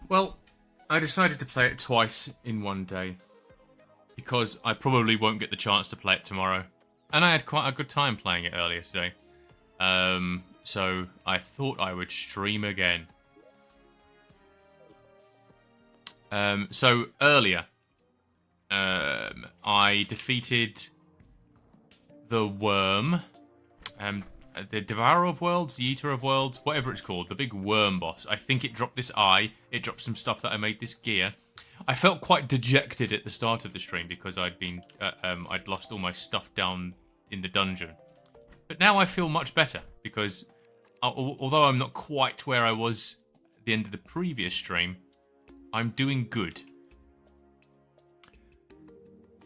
Well, I decided to play it twice in one day because I probably won't get the chance to play it tomorrow. And I had quite a good time playing it earlier today. So I thought I would stream again. So earlier, I defeated the worm, the Devourer of Worlds, the Eater of Worlds, whatever it's called, the big worm boss. I think it dropped this eye. It dropped some stuff that I made this gear. I felt quite dejected at the start of the stream because I'd lost all my stuff down in the dungeon. But now I feel much better because although I'm not quite where I was at the end of the previous stream, I'm doing good.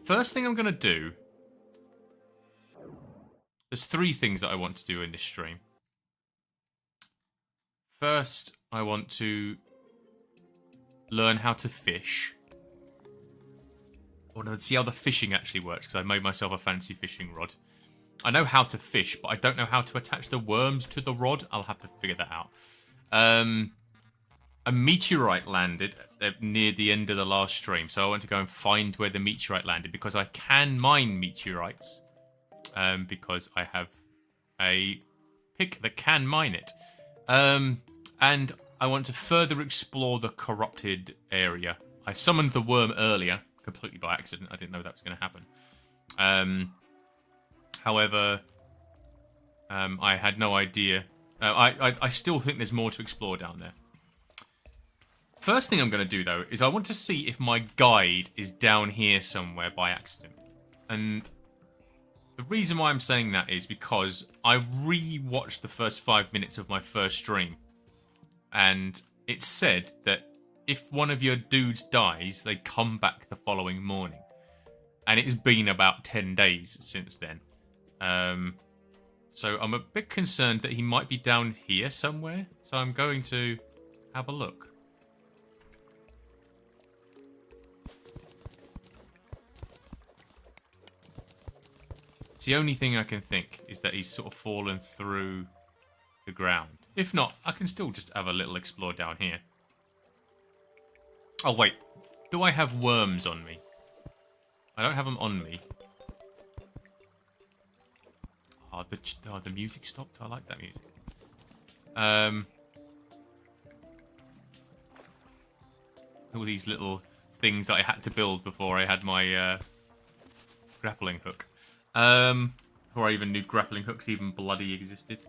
First thing I'm going to do... There's 3 things that I want to do in this stream. First, I want to learn how to fish. I want to see how the fishing actually works, because I made myself a fancy fishing rod. I know how to fish, but I don't know how to attach the worms to the rod. I'll have to figure that out. A meteorite landed near the end of the last stream, so I want to go and find where the meteorite landed, because I can mine meteorites. Because I have a pick that can mine it. And I want to further explore the corrupted area. I summoned the worm earlier, completely by accident. I didn't know that was going to happen. However, I had no idea. I still think there's more to explore down there. First thing I'm going to do, though, is I want to see if my guide is down here somewhere by accident. And the reason why I'm saying that is because I re-watched the first 5 minutes of my first stream. And it said that if one of your dudes dies, they come back the following morning. And it's been about 10 days since then. So I'm a bit concerned that he might be down here somewhere. So I'm going to have a look. It's the only thing I can think is that he's sort of fallen through the ground. If not, I can still just have a little explore down here. Oh, wait. Do I have worms on me? I don't have them on me. Oh, the music stopped. I like that music. All these little things that I had to build before I had my grappling hook. Before I even knew grappling hooks even bloody existed.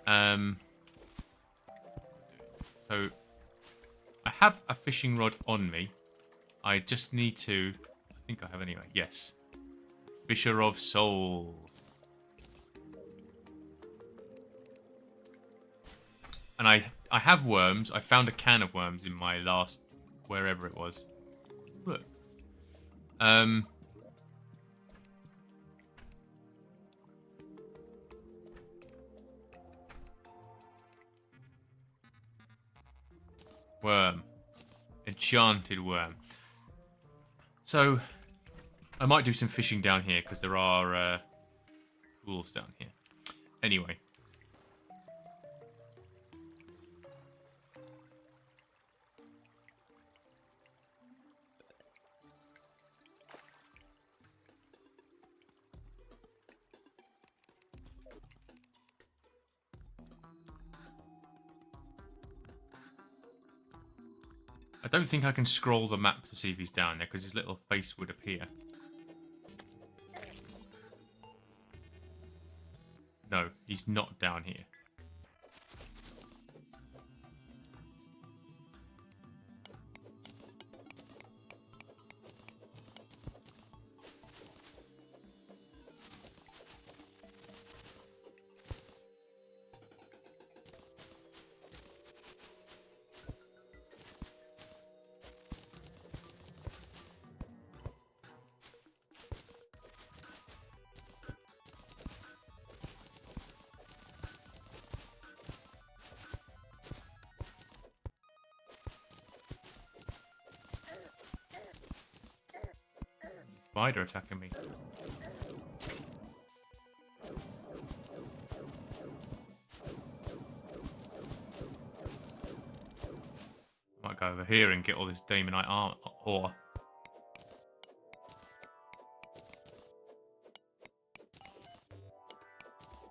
So, I have a fishing rod on me. I just need to... I think I have anyway. Yes. Fisher of Souls. And I have worms. I found a can of worms in my last... wherever it was. Look. Worm. Enchanted worm. So, I might do some fishing down here, because there are pools down here. Anyway. I don't think I can scroll the map to see if he's down there, because his little face would appear. No, he's not down here. Spider attacking me. Might go over here and get all this demonite ore.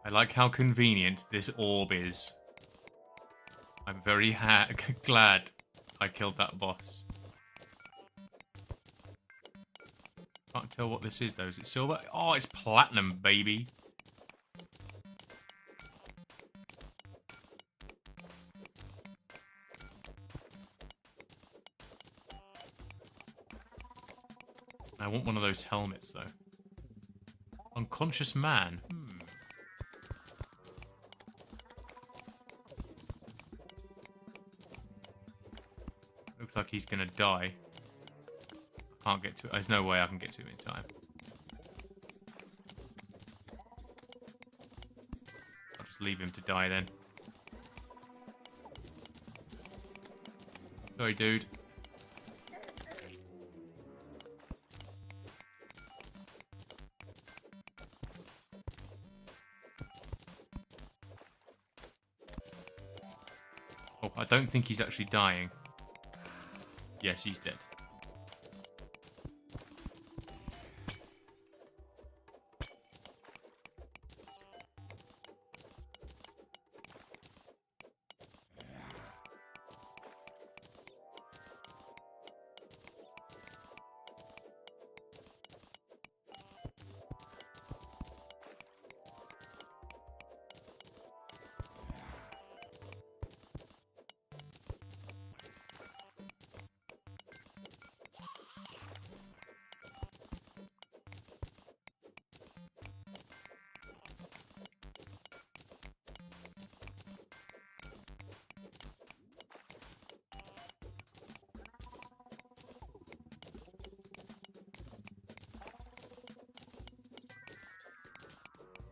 I like how convenient this orb is. I'm very glad I killed that boss. Can't tell what this is though. Is it silver? Oh, it's platinum, baby. I want one of those helmets though. Unconscious man. Looks like he's gonna die. I can't get to it. There's no way I can get to him in time. I'll just leave him to die then. Sorry, dude. Oh, I don't think he's actually dying. Yes, he's dead.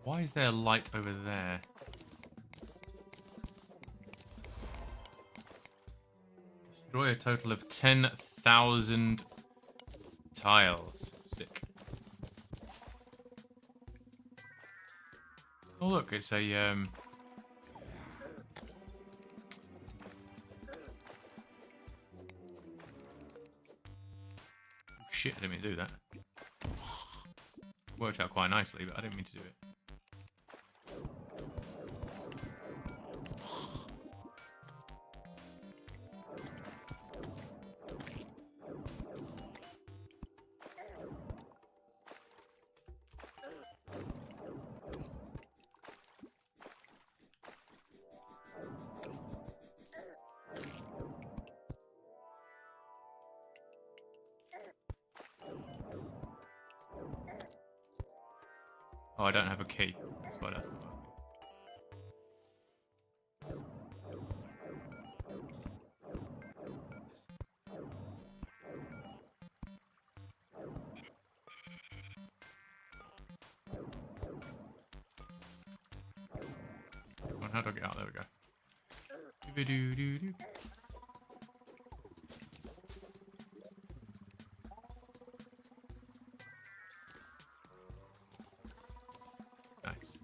Why is there a light over there? Destroy a total of 10,000 tiles. Sick. Oh look, it's a oh, shit, I didn't mean to do that. Worked out quite nicely, but I didn't mean to do it. Oh, I don't have a key. That's why that's not working. Come on, how do I get out? There we go. Doo-doo-doo-doo. Nice.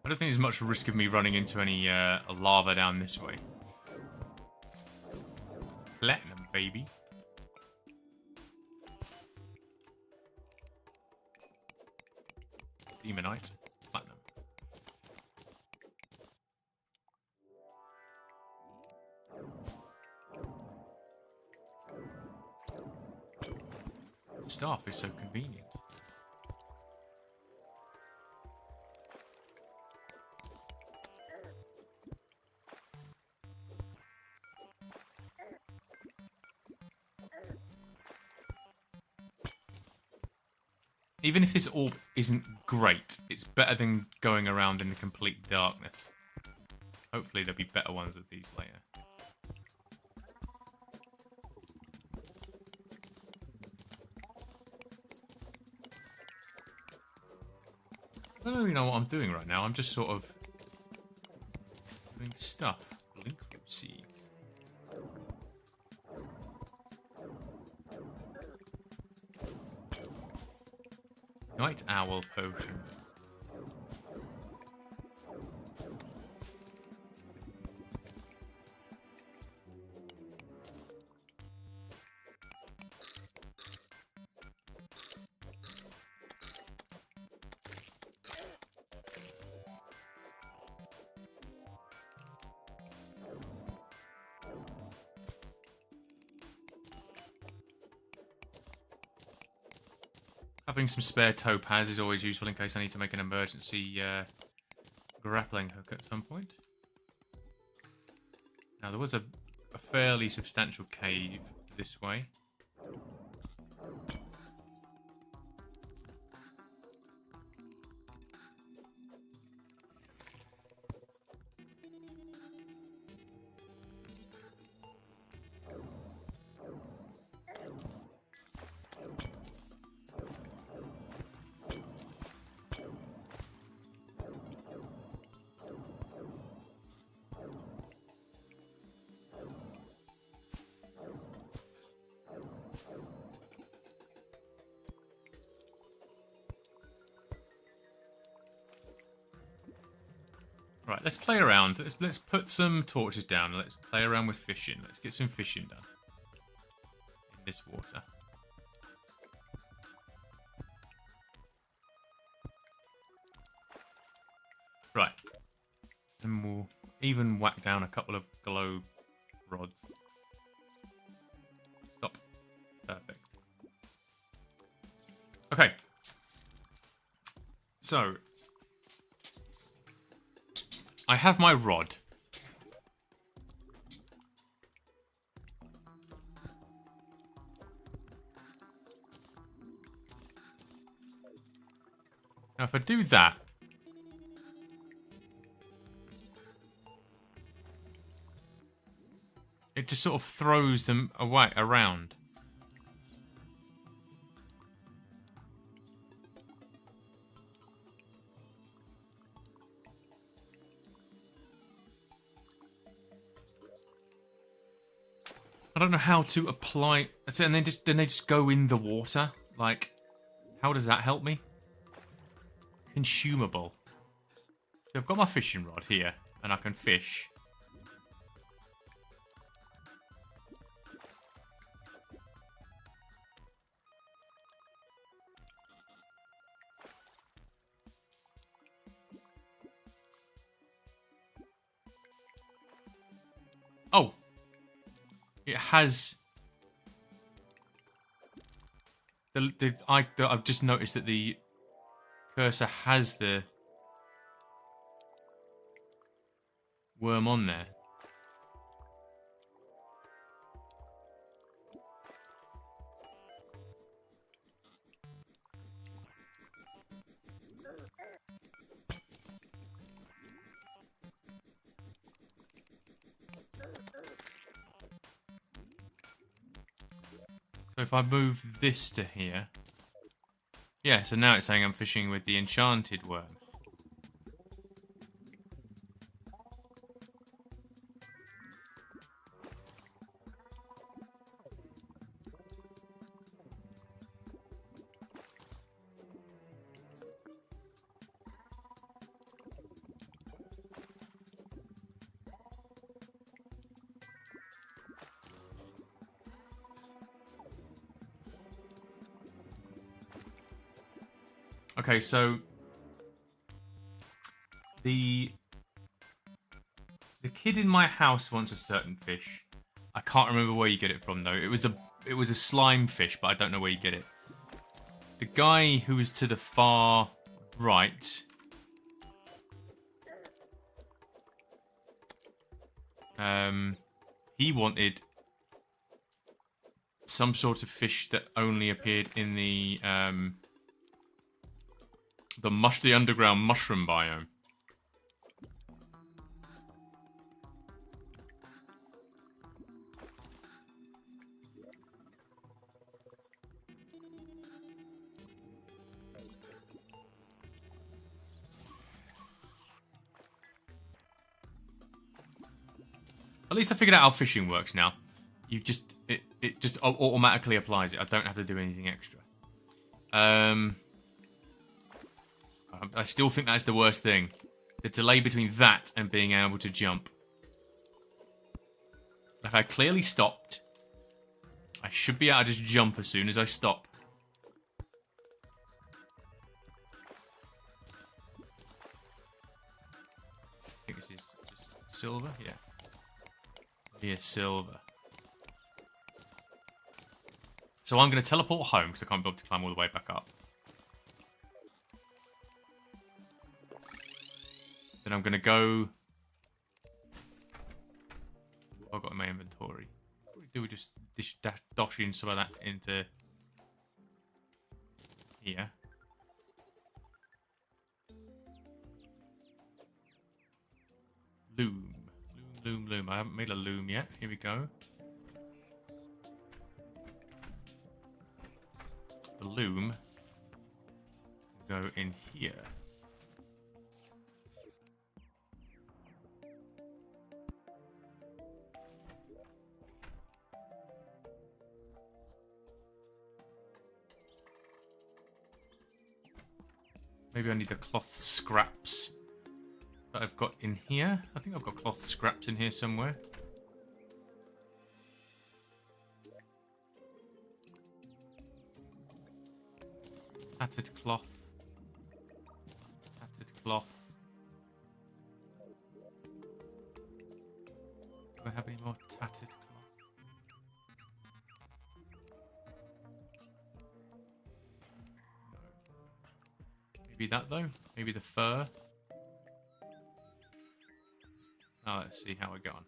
I don't think there's much risk of me running into any lava down this way. Platinum, baby. Demonite. Platinum. Staff is so convenient. Even if this orb isn't great, it's better than going around in the complete darkness. Hopefully there'll be better ones of these later. I don't really know what I'm doing right now. I'm just sort of doing stuff. Linkwood seeds. Night Owl Potion. Having some spare topaz is always useful in case I need to make an emergency grappling hook at some point. Now, there was a fairly substantial cave this way. Right, let's play around. Let's put some torches down. Let's play around with fishing. Let's get some fishing done in this water. Right. And we'll even whack down a couple of glow rods. Stop. Perfect. Okay. So, I have my rod. Now, if I do that, it just sort of throws them away around. I don't know how to apply. And then they just go in the water. Like, how does that help me? Consumable. So I've got my fishing rod here, and I can fish. Oh, it has. I've just noticed that the cursor has the worm on there. So if I move this to here... Yeah, so now it's saying I'm fishing with the enchanted worm. Okay, so the kid in my house wants a certain fish. I can't remember where you get it from though. It was a slime fish, but I don't know where you get it. The guy who was to the far right, he wanted some sort of fish that only appeared in the underground mushroom biome. At least I figured out how fishing works now. You just it just automatically applies it. I don't have to do anything extra. I still think that's the worst thing. The delay between that and being able to jump. Like, I clearly stopped. I should be able to just jump as soon as I stop. I think this is just silver, yeah. Yeah, silver. So I'm going to teleport home because I can't be able to climb all the way back up. Then I'm going to go... What have I got in my inventory? What do we just dosh in some of that into here? Loom. Loom. I haven't made a loom yet. Here we go. The loom will go in here. Maybe I need the cloth scraps that I've got in here. I think I've got cloth scraps in here somewhere. Tattered cloth. Tattered cloth. Do I have any more tattered cloth? No. Maybe that though? Maybe the fur? Oh, let's see how we go on.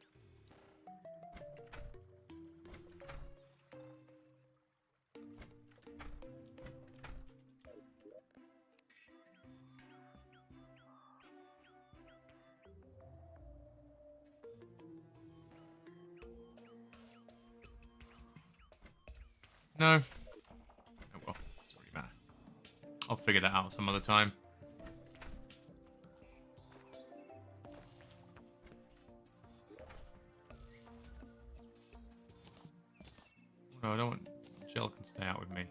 No. Oh well, doesn't really matter. I'll figure that out some other time. No, I don't want... Gel can stay out with me.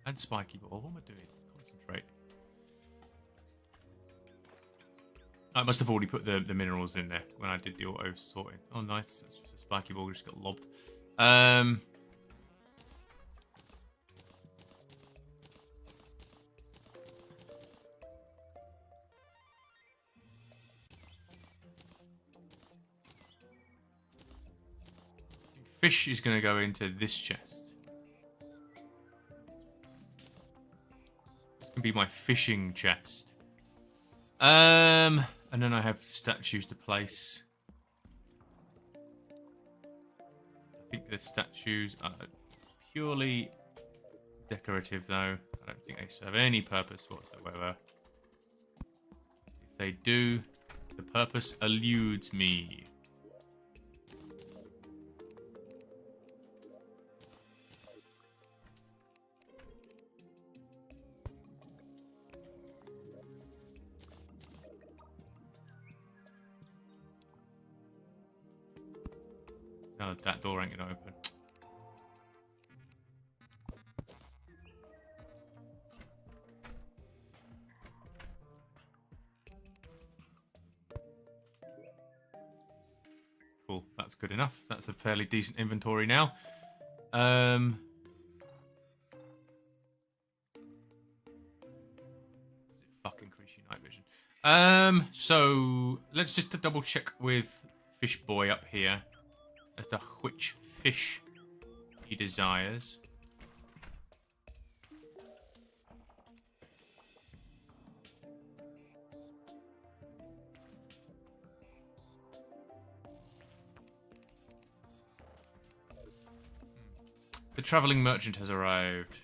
And spiky ball. What am I doing? Concentrate. I must have already put the minerals in there when I did the auto sorting. Oh, nice. That's just a spiky ball just got lobbed. Fish is going to go into this chest. It's going to be my fishing chest. And then I have statues to place. I think the statues are purely decorative, though. I don't think they serve any purpose whatsoever. If they do, the purpose eludes me. No, that door ain't gonna open. Cool, that's good enough. That's a fairly decent inventory now. Does it fuck increase your night vision? So let's just double check with Fish Boy up here as to which fish he desires. The travelling merchant has arrived.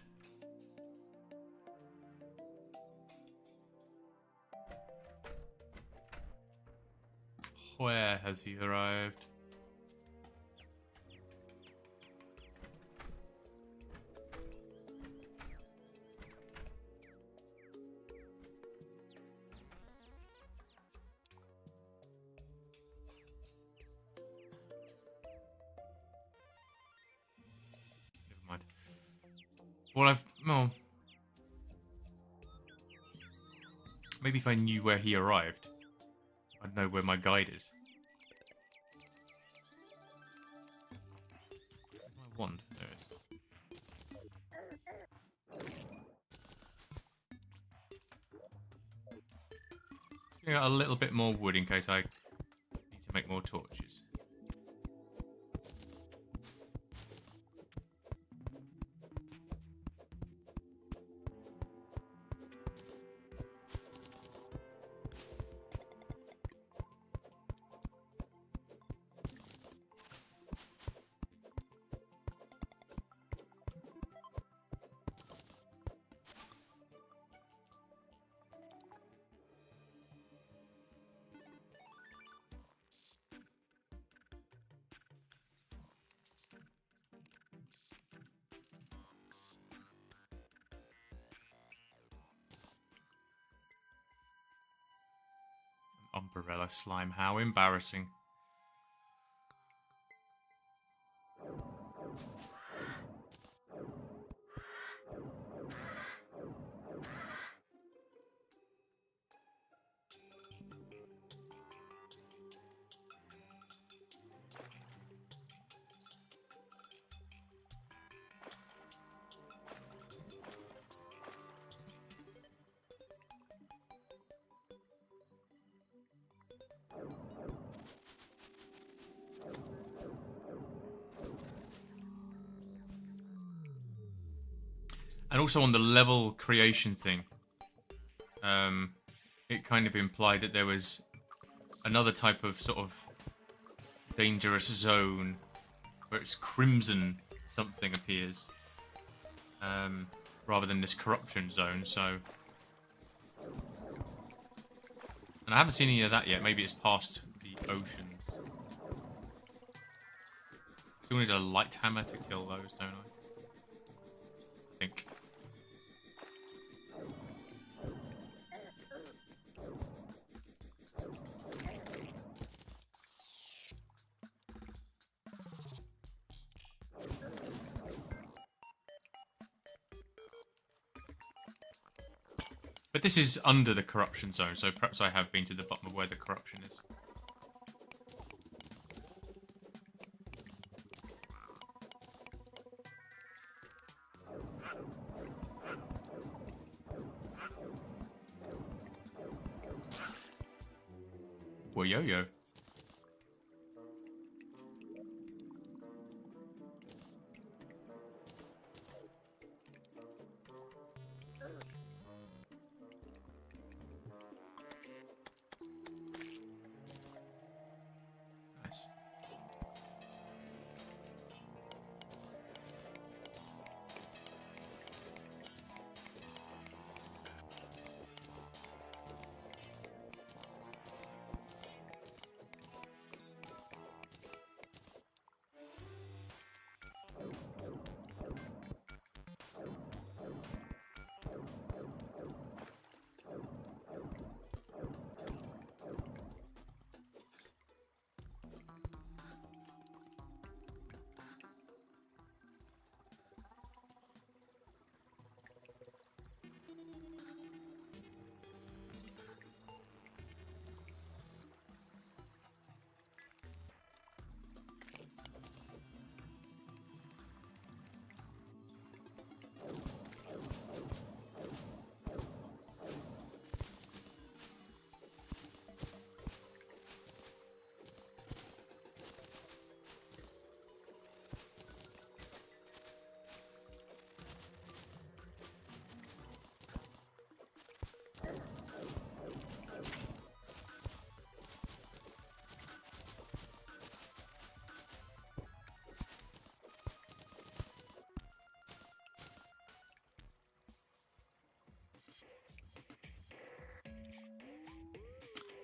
Where has he arrived? Never mind. Well, well, maybe if I knew where he arrived, I'd know where my guide is. Where's my wand? There it is. Getting out a little bit more wood in case I need to make more torches. Umbrella slime, how embarrassing. And also on the level creation thing, it kind of implied that there was another type of sort of dangerous zone where it's crimson something appears, rather than this corruption zone. So, and I haven't seen any of that yet. Maybe it's past the oceans. Still need a light hammer to kill those, don't I? I think. But this is under the corruption zone, so perhaps I have been to the bottom of where the corruption is. Well, yo-yo.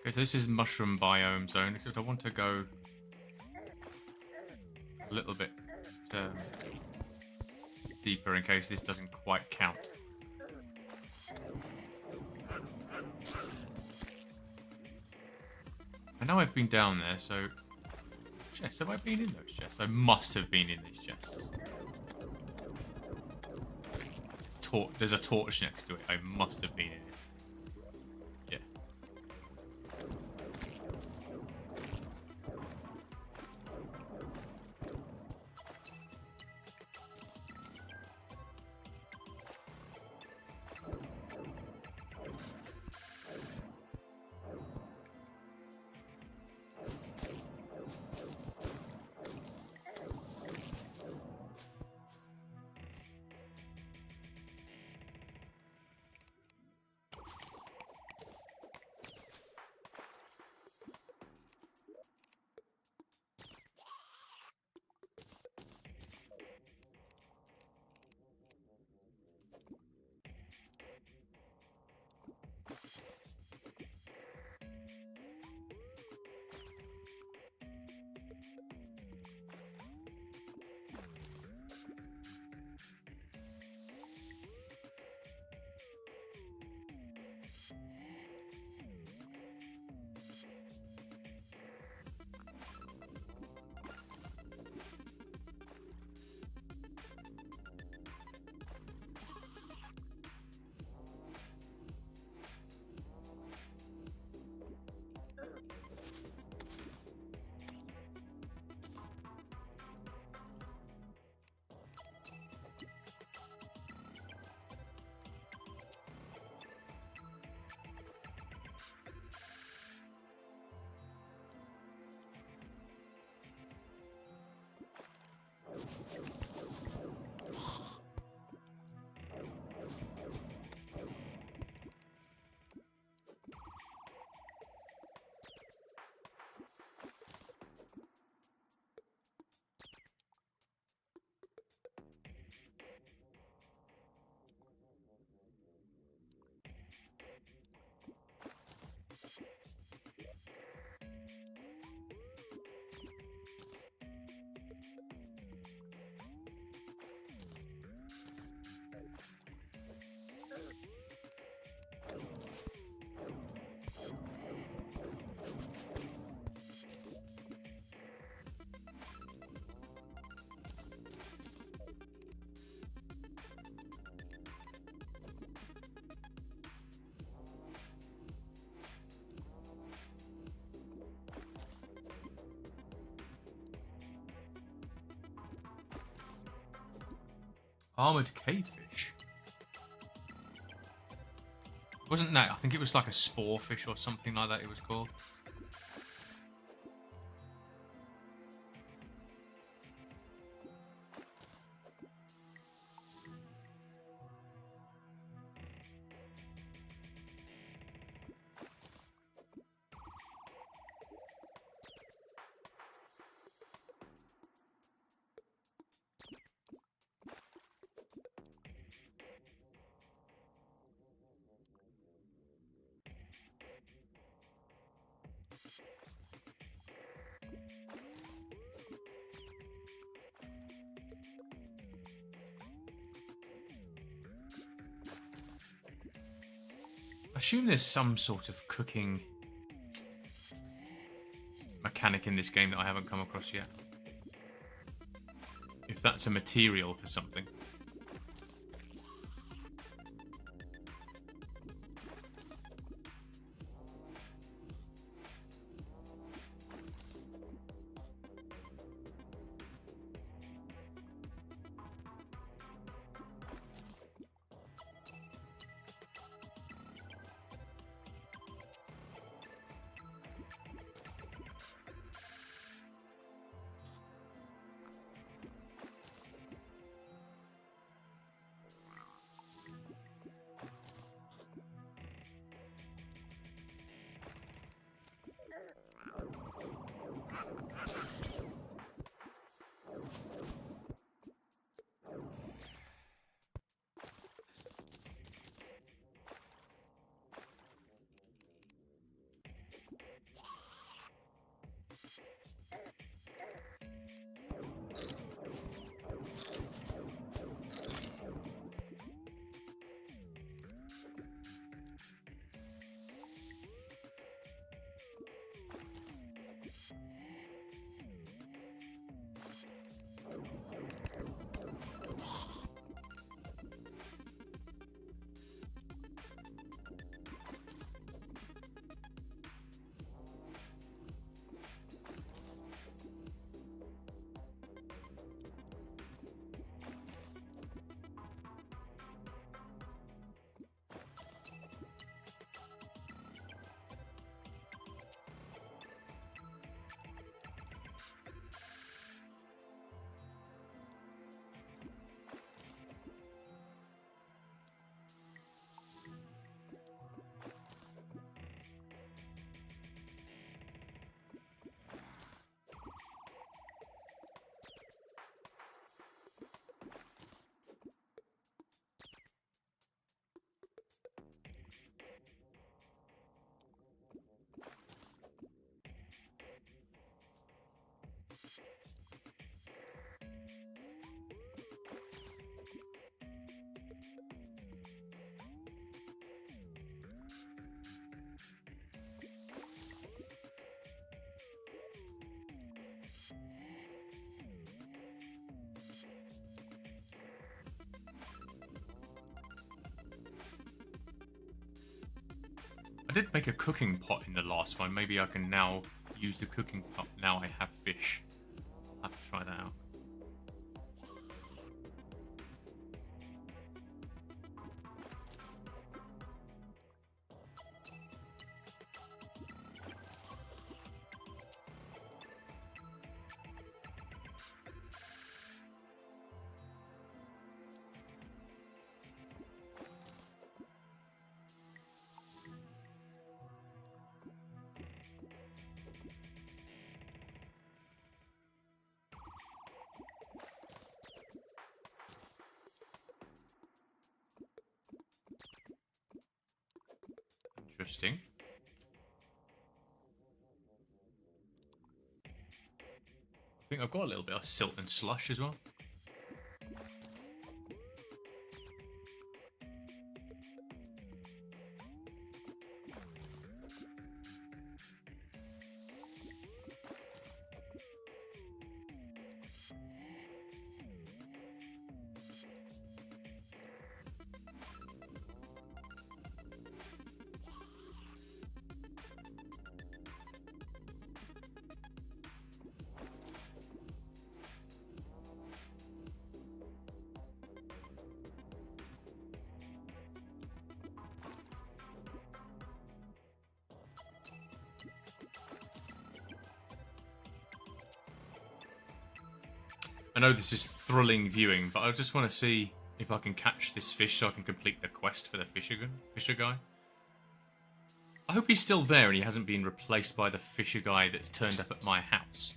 Okay, so this is mushroom biome zone, except I want to go a little bit deeper in case this doesn't quite count. I know I've been down there, so... Chests, have I been in those chests? I must have been in these chests. There's a torch next to it. I must have been in it. Yeah. Armored cavefish. Wasn't that? I think it was like a sporefish or something like that it was called. I assume there's some sort of cooking mechanic in this game that I haven't come across yet. If that's a material for something. did make a cooking pot in the last one. Maybe I can now use the cooking pot. Now I have fish. I'll have to try that out. Interesting. I think I've got a little bit of silt and slush as well. I know this is thrilling viewing, but I just want to see if I can catch this fish so I can complete the quest for the fisher guy. I hope he's still there and he hasn't been replaced by the fisher guy that's turned up at my house.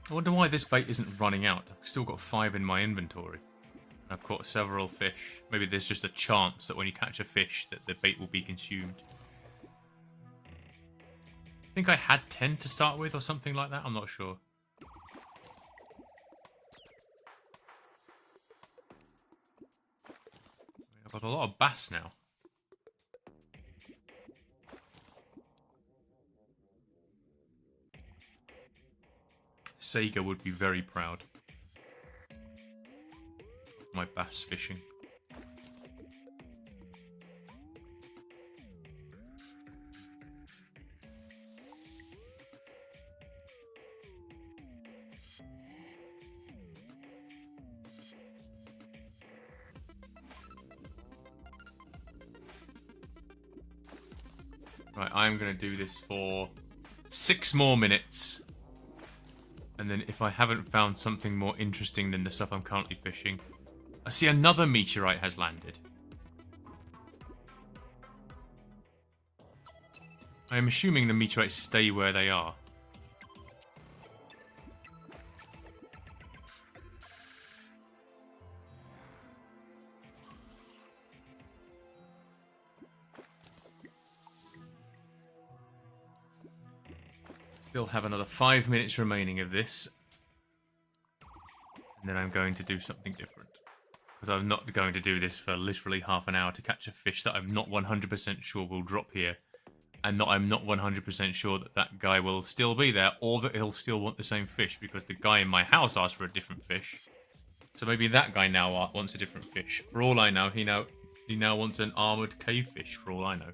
I wonder why this bait isn't running out. I've still got 5 in my inventory. I've caught several fish. Maybe there's just a chance that when you catch a fish that the bait will be consumed. I think I had 10 to start with or something like that. I'm not sure. I've got a lot of bass now. Sega would be very proud of my bass fishing. Right, I'm going to do this for 6 more minutes. And then if I haven't found something more interesting than the stuff I'm currently fishing... I see another meteorite has landed. I am assuming the meteorites stay where they are. Still have another 5 minutes remaining of this. And then I'm going to do something different. Because I'm not going to do this for literally half an hour to catch a fish that I'm not 100% sure will drop here. And I'm not 100% sure that that guy will still be there, or that he'll still want the same fish, because the guy in my house asked for a different fish. So maybe that guy now wants a different fish. For all I know, he now wants an armoured cave fish, for all I know.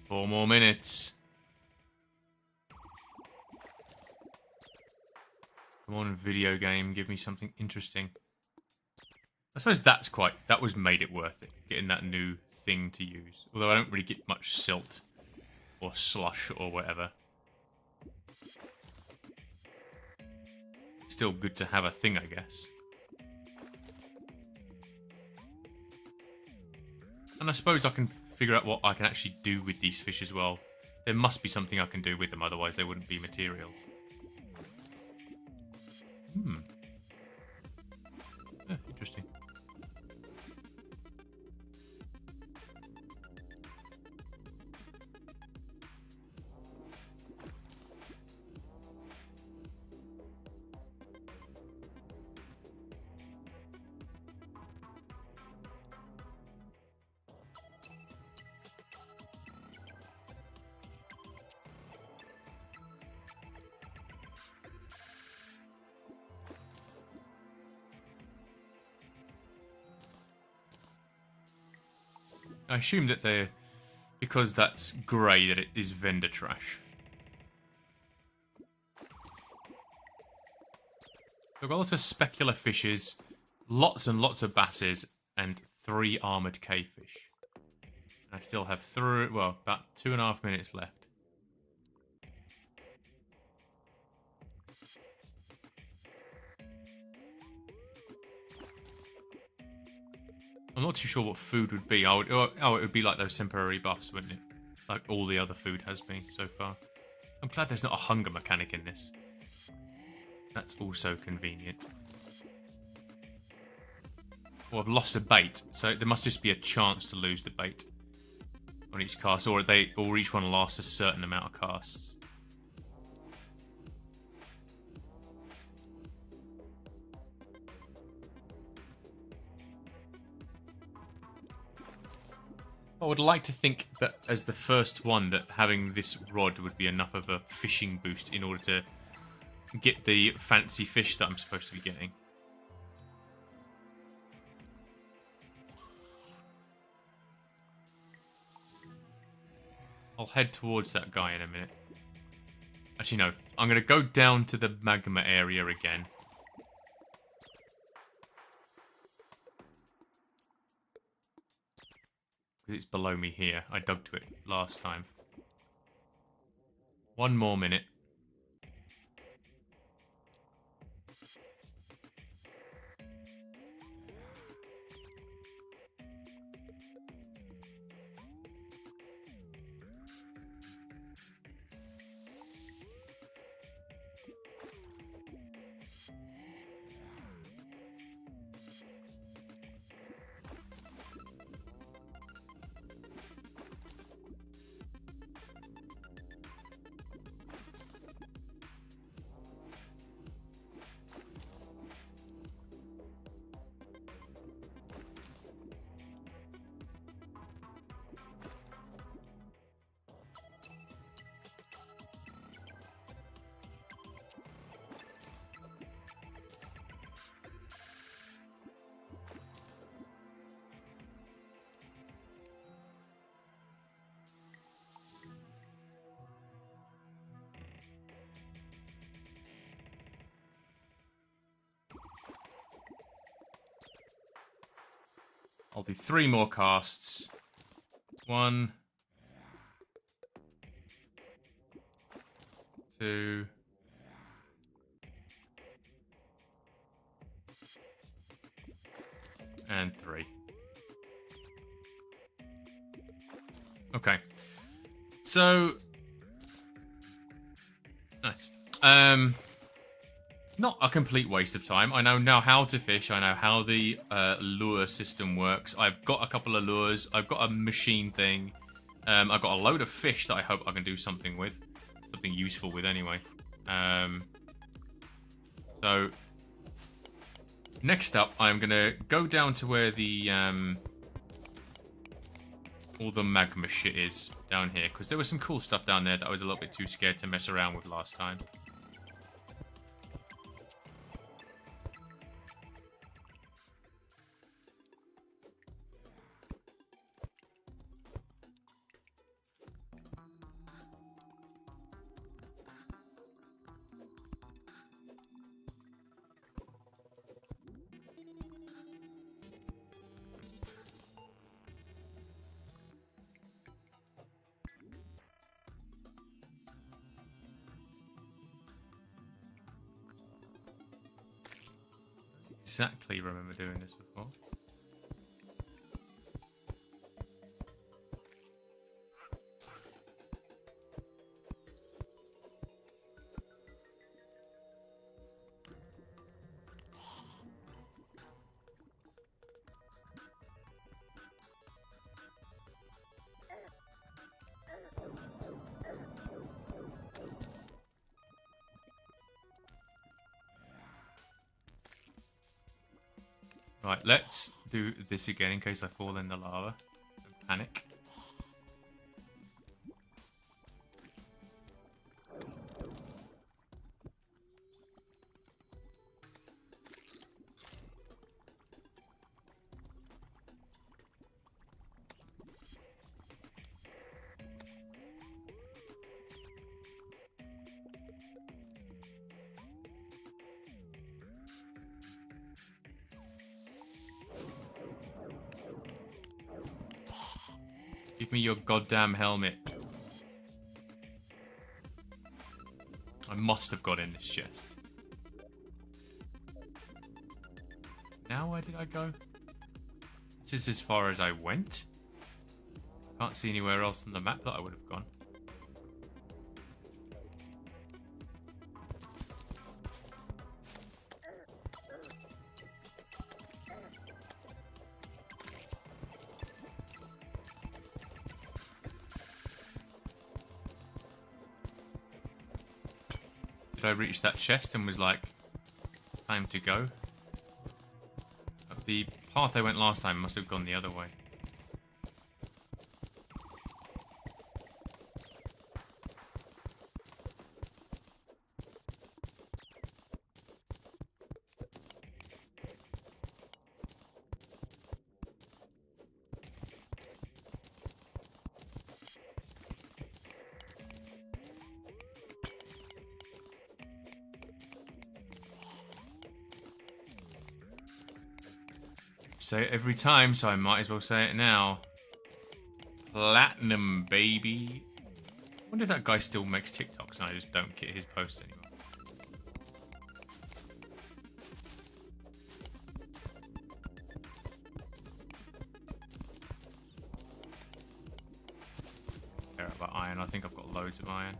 4 more minutes. Come on, video game, give me something interesting. I suppose that was made it worth it, getting that new thing to use. Although I don't really get much silt or slush or whatever. Still good to have a thing, I guess. And I suppose I can figure out what I can actually do with these fish as well. There must be something I can do with them, otherwise they wouldn't be materials. Yeah, interesting. I assume that they're... because that's grey, that it is vendor trash. We've got lots of specular fishes, lots and lots of basses, and 3 armoured cavefish. I still have about 2.5 minutes left. I'm not too sure what food would be. It would be like those temporary buffs, wouldn't it? Like all the other food has been so far. I'm glad there's not a hunger mechanic in this. That's also convenient. Well, I've lost a bait, so there must just be a chance to lose the bait on each cast, or each one lasts a certain amount of casts. I would like to think that as the first one that having this rod would be enough of a fishing boost in order to get the fancy fish that I'm supposed to be getting. I'll head towards that guy in a minute. Actually, no. I'm going to go down to the magma area again. Because it's below me here. I dug to it last time. 1 more minute. I'll do 3 more casts. 1, 2, and 3. Okay. So nice. Not a complete waste of time. I know now how to fish. I know how the lure system works. I've got a couple of lures. I've got a machine thing. I've got a load of fish that I hope I can do something with. Something useful with, anyway. So, next up, I'm going to go down to where the all the magma shit is down here. Because there was some cool stuff down there that I was a little bit too scared to mess around with last time. exactly remember doing this before. Right, let's do this again in case I fall in the lava and panic. Give me your goddamn helmet. I must have got in this chest. Now where did I go? This is as far as I went. Can't see anywhere else on the map that I would have gone. I reached that chest and was like, time to go. The path I went last time must have gone the other way. Say it every time, so I might as well say it now. Platinum, baby. I wonder if that guy still makes TikToks and I just don't get his posts anymore. Care about iron. I think I've got loads of iron.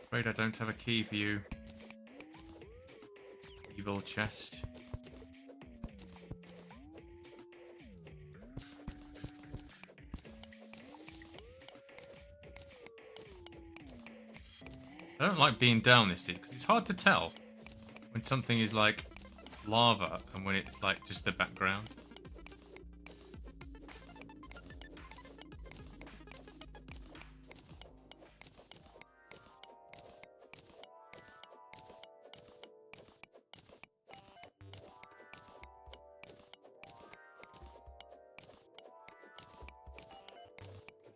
Afraid I don't have a key for you. Evil chest. I don't like being down this deep because it's hard to tell when something is like lava and when it's like just the background.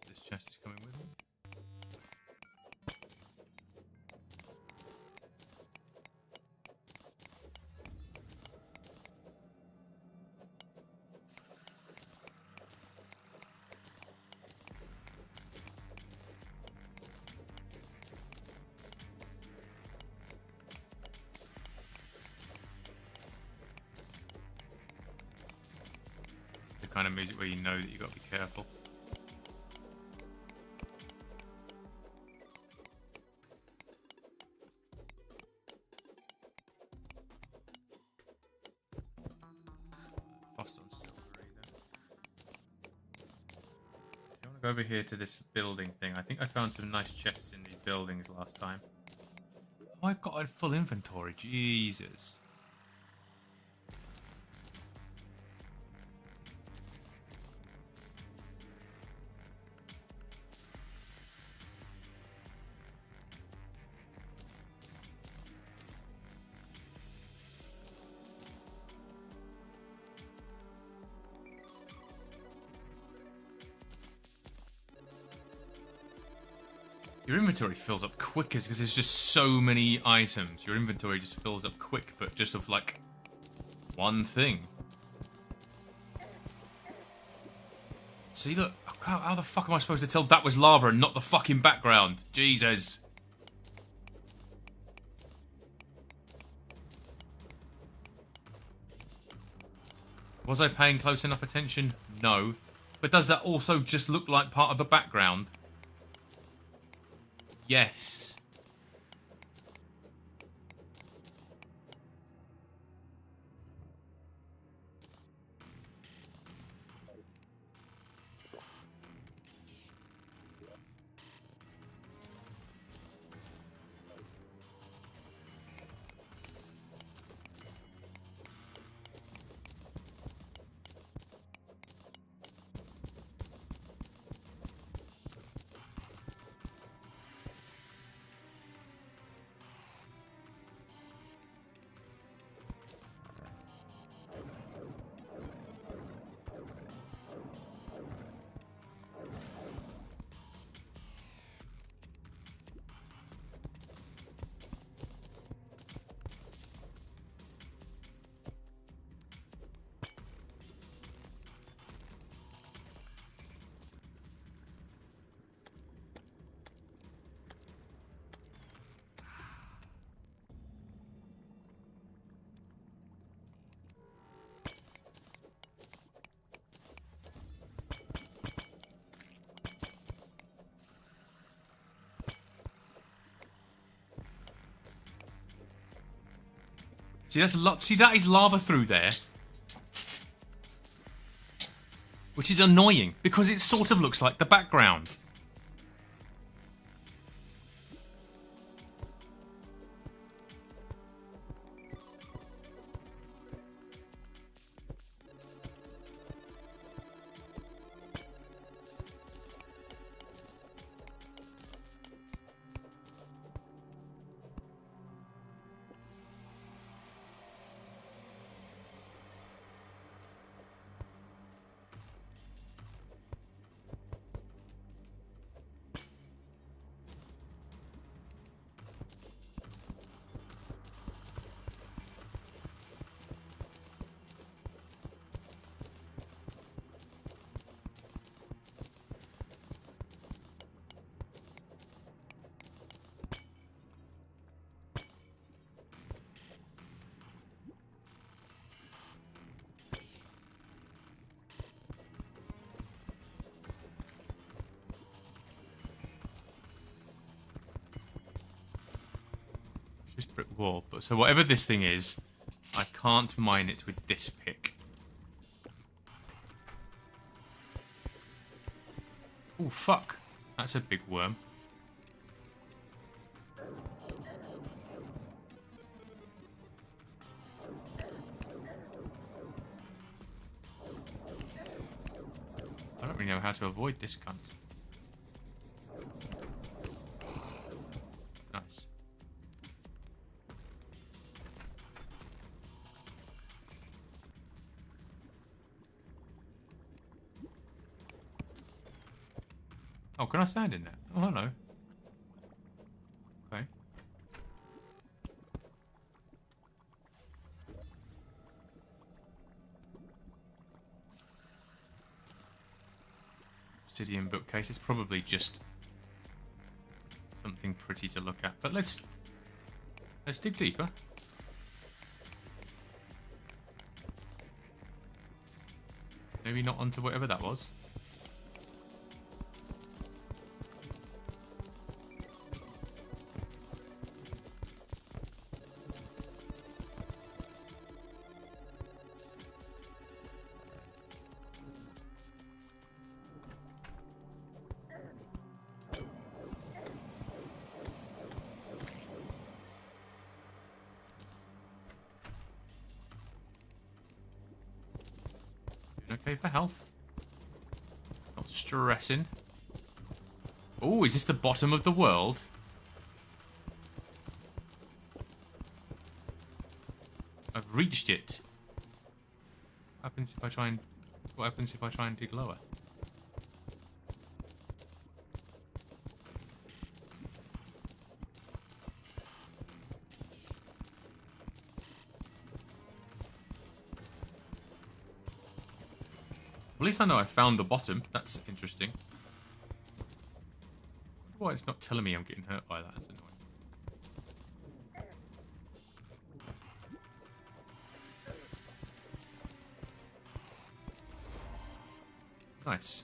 This chest is coming with me. It's the kind of music where you know that you've got to be careful. Go over here to this building thing. I think I found some nice chests in these buildings last time. Oh, I've got a full inventory. Jesus. Your inventory fills up quicker because there's just so many items. Your inventory just fills up quick, but just of like one thing. See, look, how the fuck am I supposed to tell that was lava and not the fucking background? Jesus. Was I paying close enough attention? No. But does that also just look like part of the background? Yes. See, that is lava through there. Which is annoying, because it sort of looks like the background. Just brick wall. But so whatever this thing is, I can't mine it with this pick. Oh fuck! That's a big worm. I don't really know how to avoid this cunt. Nice. Oh, can I stand in that? Oh, hello. Okay. Obsidian bookcase. It's probably just something pretty to look at. But let's dig deeper. Maybe not onto whatever that was. Okay for health. Not stressing. Oh, is this the bottom of the world? I've reached it. What happens if I try and dig lower? At least I know I found the bottom. That's interesting. Why it's not telling me I'm getting hurt by that. That's annoying. Nice.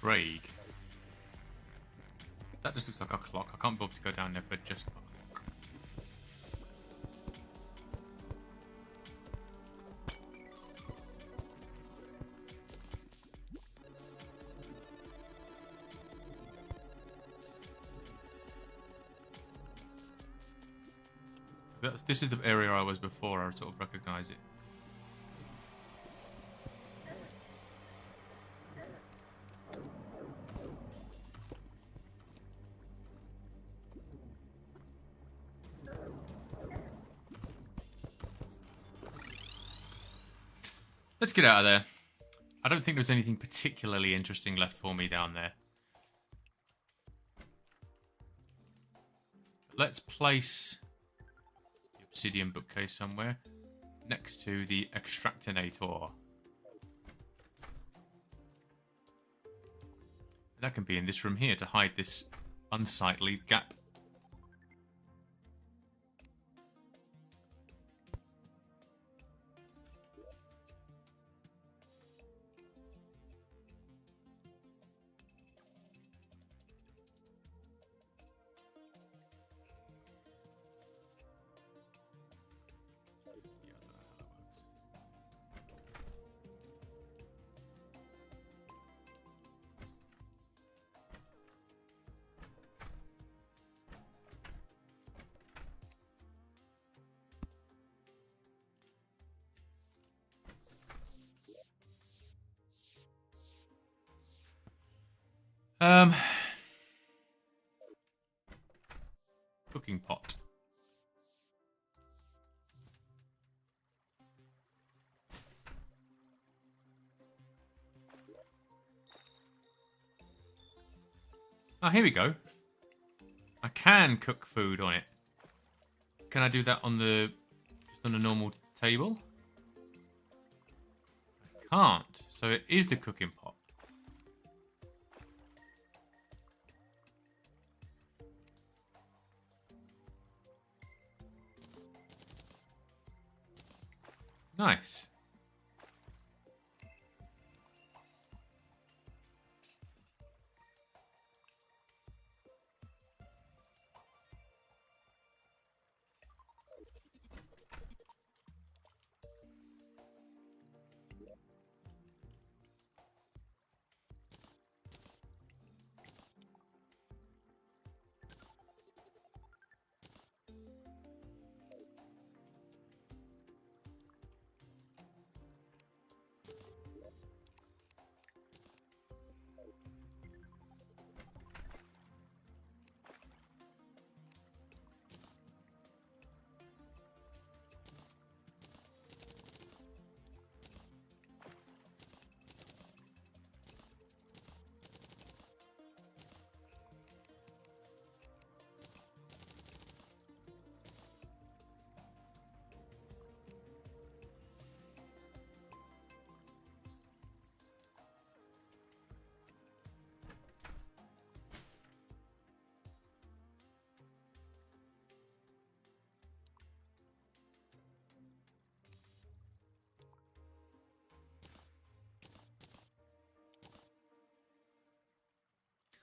Craig. That just looks like a clock. I can't bother to go down there for just a clock. This is the area I was before. I sort of recognise it. Let's get out of there. I don't think there's anything particularly interesting left for me down there. Let's place the obsidian bookcase somewhere next to the extractinator. That can be in this room here to hide this unsightly gap. Um, cooking pot. Oh, here we go. I can cook food on it. Can I do that on the just on a normal table? I can't. So it is the cooking pot. Nice.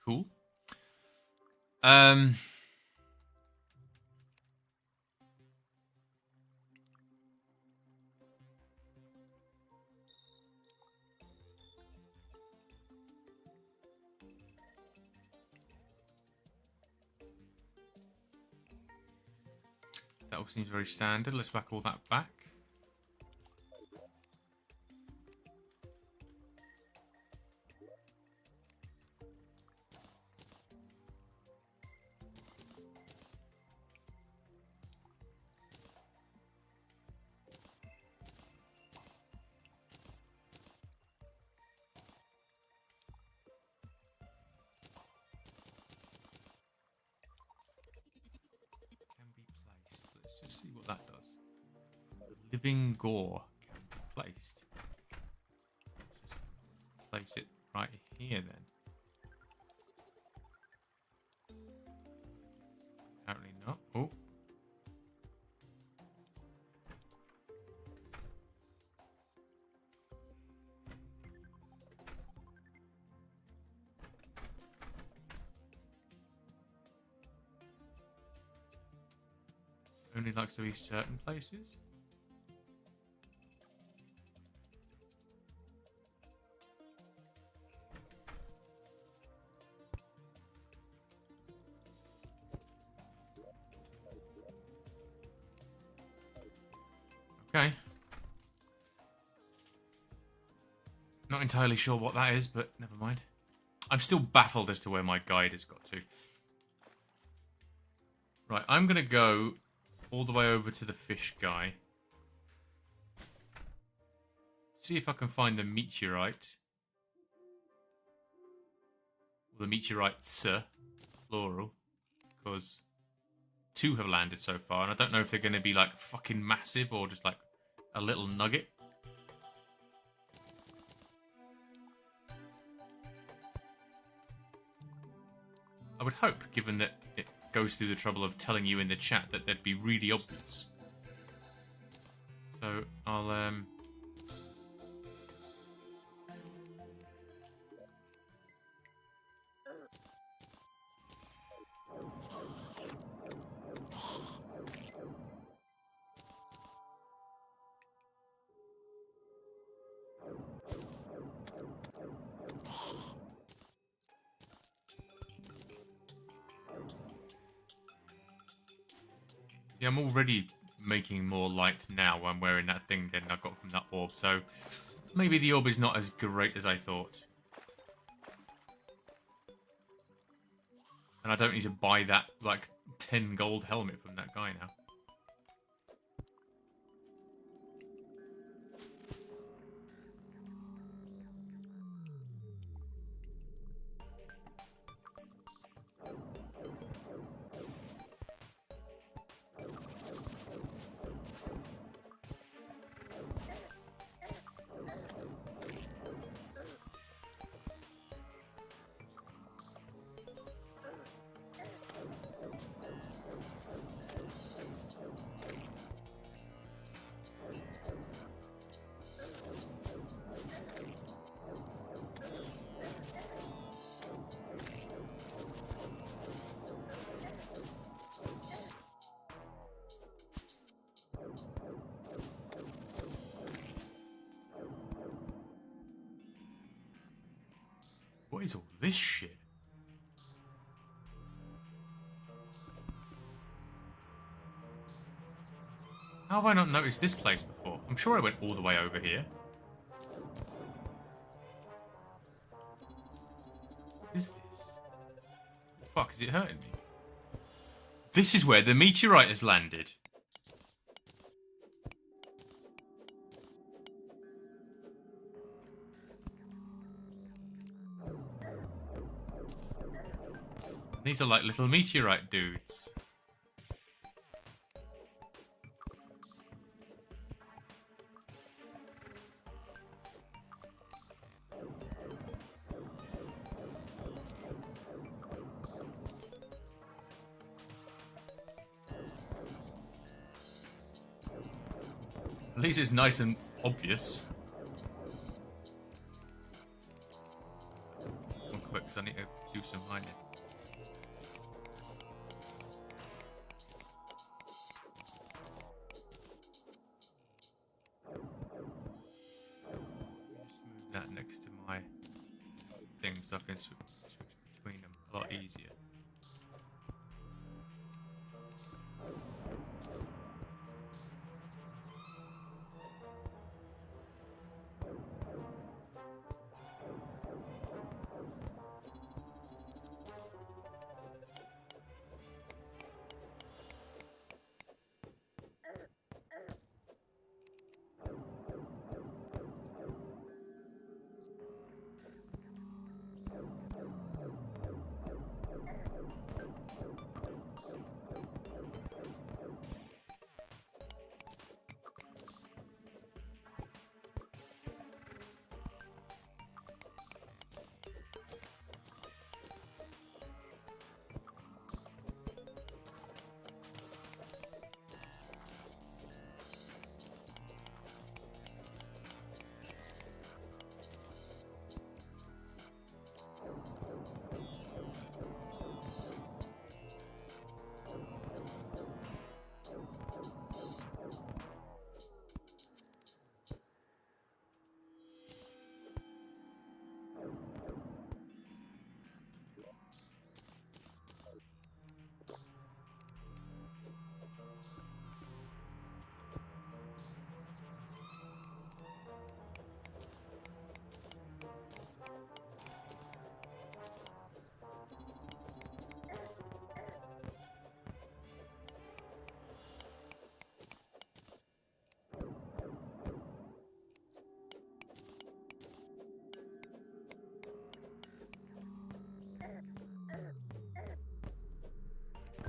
Cool. Um, that all seems very standard. Let's whack all that back. Can be placed. Let's just see what that does. Living gore can be placed. Let's just place it right here then. Apparently not. Oh. Only likes to be certain places. Okay. Not entirely sure what that is, but never mind. I'm still baffled as to where my guide has got to. Right, I'm going to go all the way over to the fish guy. See if I can find the meteorite. Or the meteorites, plural. Because 2 have landed so far, and I don't know if they're going to be like fucking massive or just like a little nugget. I would hope, given that it goes through the trouble of telling you in the chat, that they'd be really obvious. So I'll yeah, I'm already making more light now when I'm wearing that thing than I got from that orb, so maybe the orb is not as great as I thought. And I don't need to buy that, like, 10 gold helmet from that guy now. What is all this shit? How have I not noticed this place before? I'm sure I went all the way over here. What is this? Fuck, is it hurting me? This is where the meteorite has landed. These are like little meteorite dudes. At least it's nice and obvious. One quick, because I need to do some hiding. That next to my thing so I can switch between them a lot easier.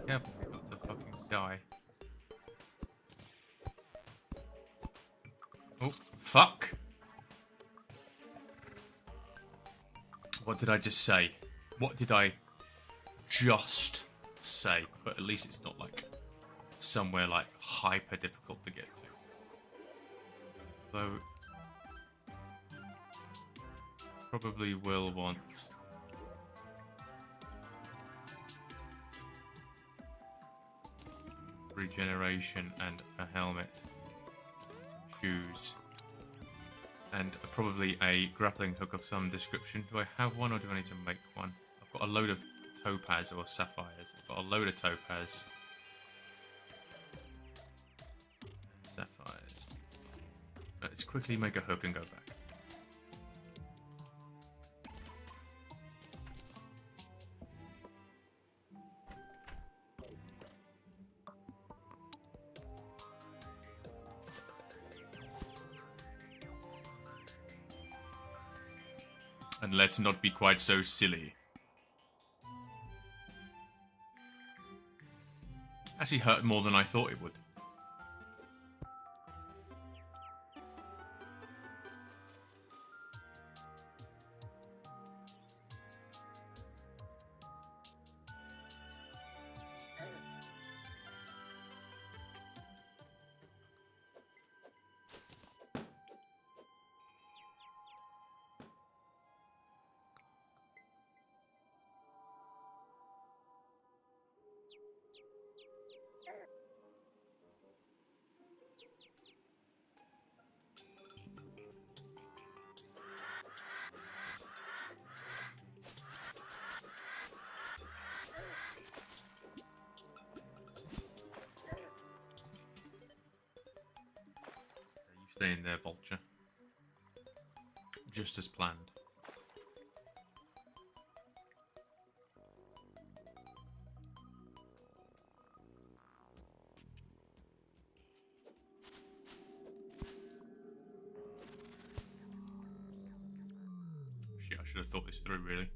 Careful, not to fucking die. Oh, fuck. What did I just say? What did I just say? But at least it's not like somewhere like hyper difficult to get to. Though probably will want regeneration and a helmet, some shoes, and probably a grappling hook of some description. Do I have one or do I need to make one? I've got a load of topaz or sapphires. I've got a load of topaz. Sapphires. Let's quickly make a hook and go back. And let's not be quite so silly. Actually hurt more than I thought it would. Stay in there, Vulture. Just as planned. Shit, I should have thought this through, really.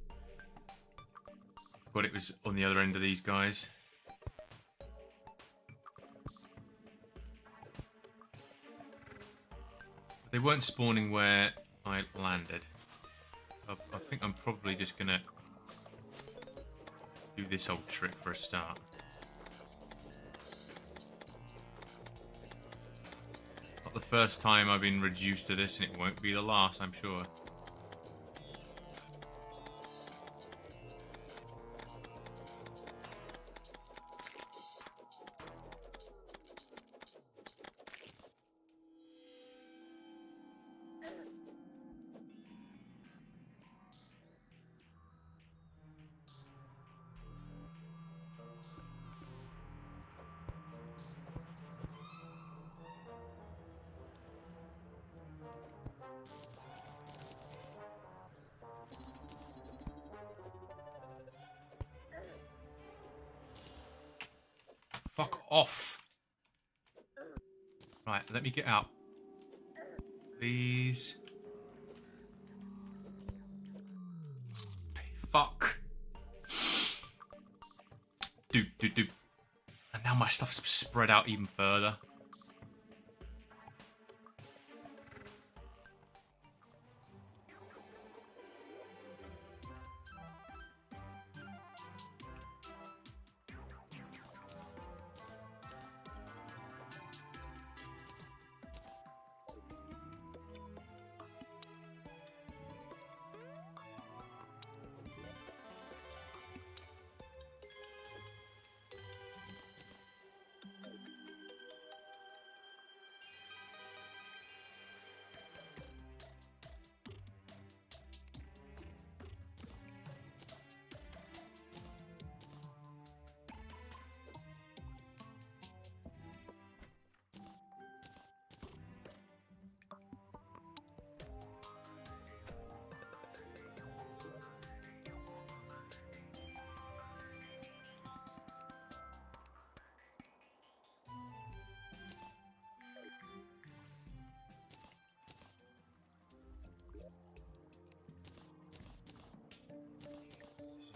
But it was on the other end of these guys. They weren't spawning where I landed. I think I'm probably just gonna do this old trick for a start. Not the first time I've been reduced to this, and it won't be the last, I'm sure. Fuck off. Right, let me get out. Please. Fuck. Doop. And now my stuff's spread out even further.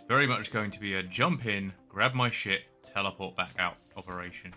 Very much going to be a jump in, grab my shit, teleport back out operation.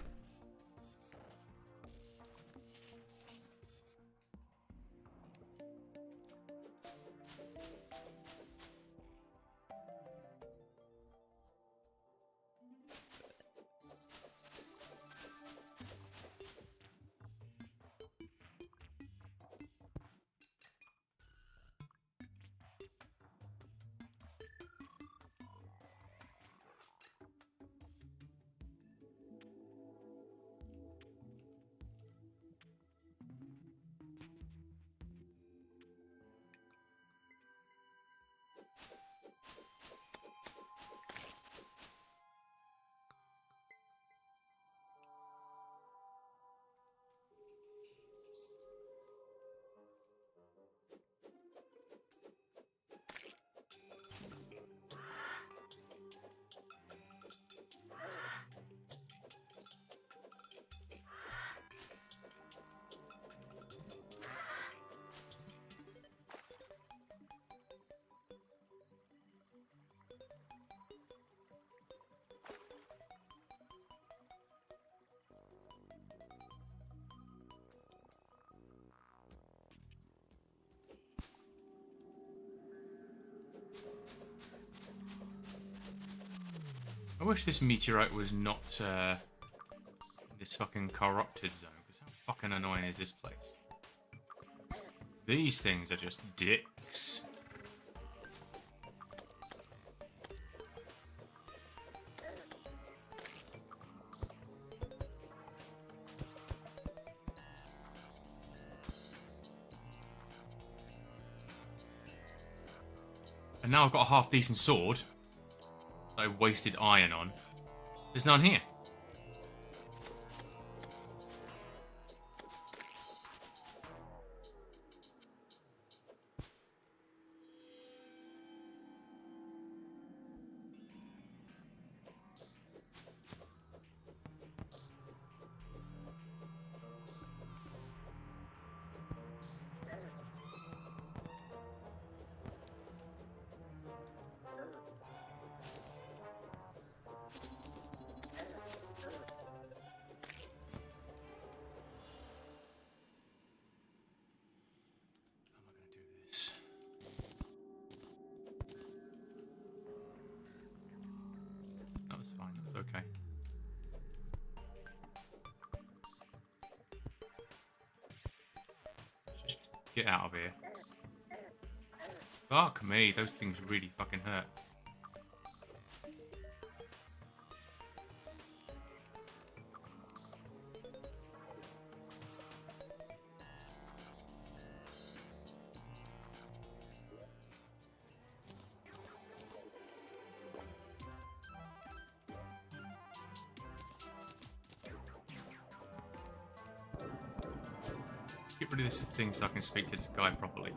I wish this meteorite was not this fucking corrupted zone, because how fucking annoying is this place? These things are just dicks. And now I've got a half-decent sword that I wasted iron on. There's none here. That's fine, that's okay. Let's just get out of here. Fuck me, those things really fucking hurt. Get rid of this thing so I can speak to this guy properly.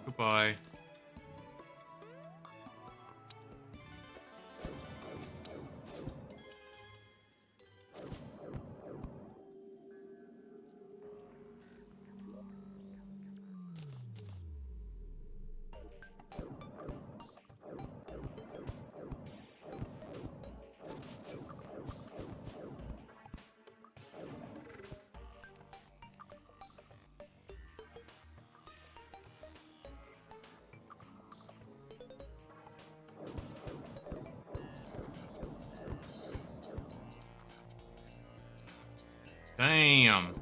Goodbye. Damn.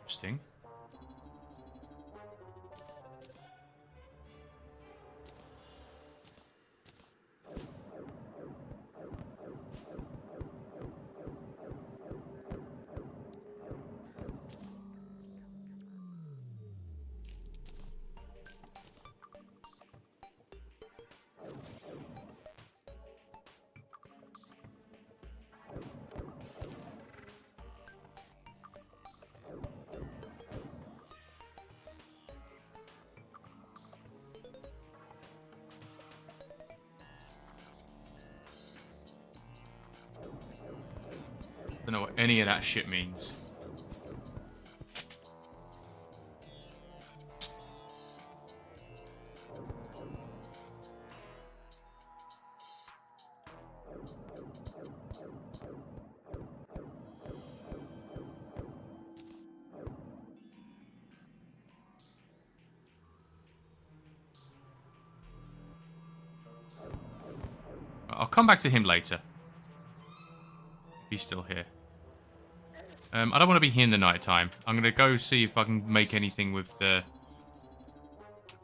Interesting. Don't know what any of that shit means. I'll come back to him later. If he's still here. I don't want to be here in the night time. I'm going to go see if I can make anything with the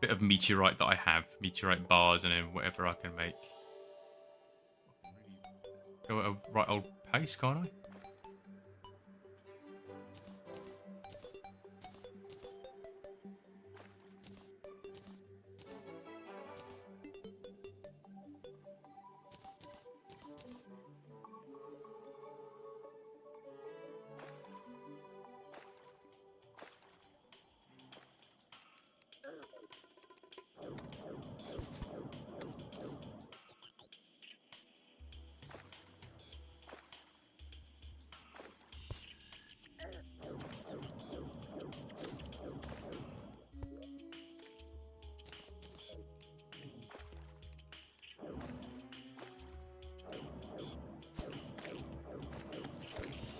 bit of meteorite that I have. Meteorite bars and then whatever I can make. Go at a right old pace, can't I?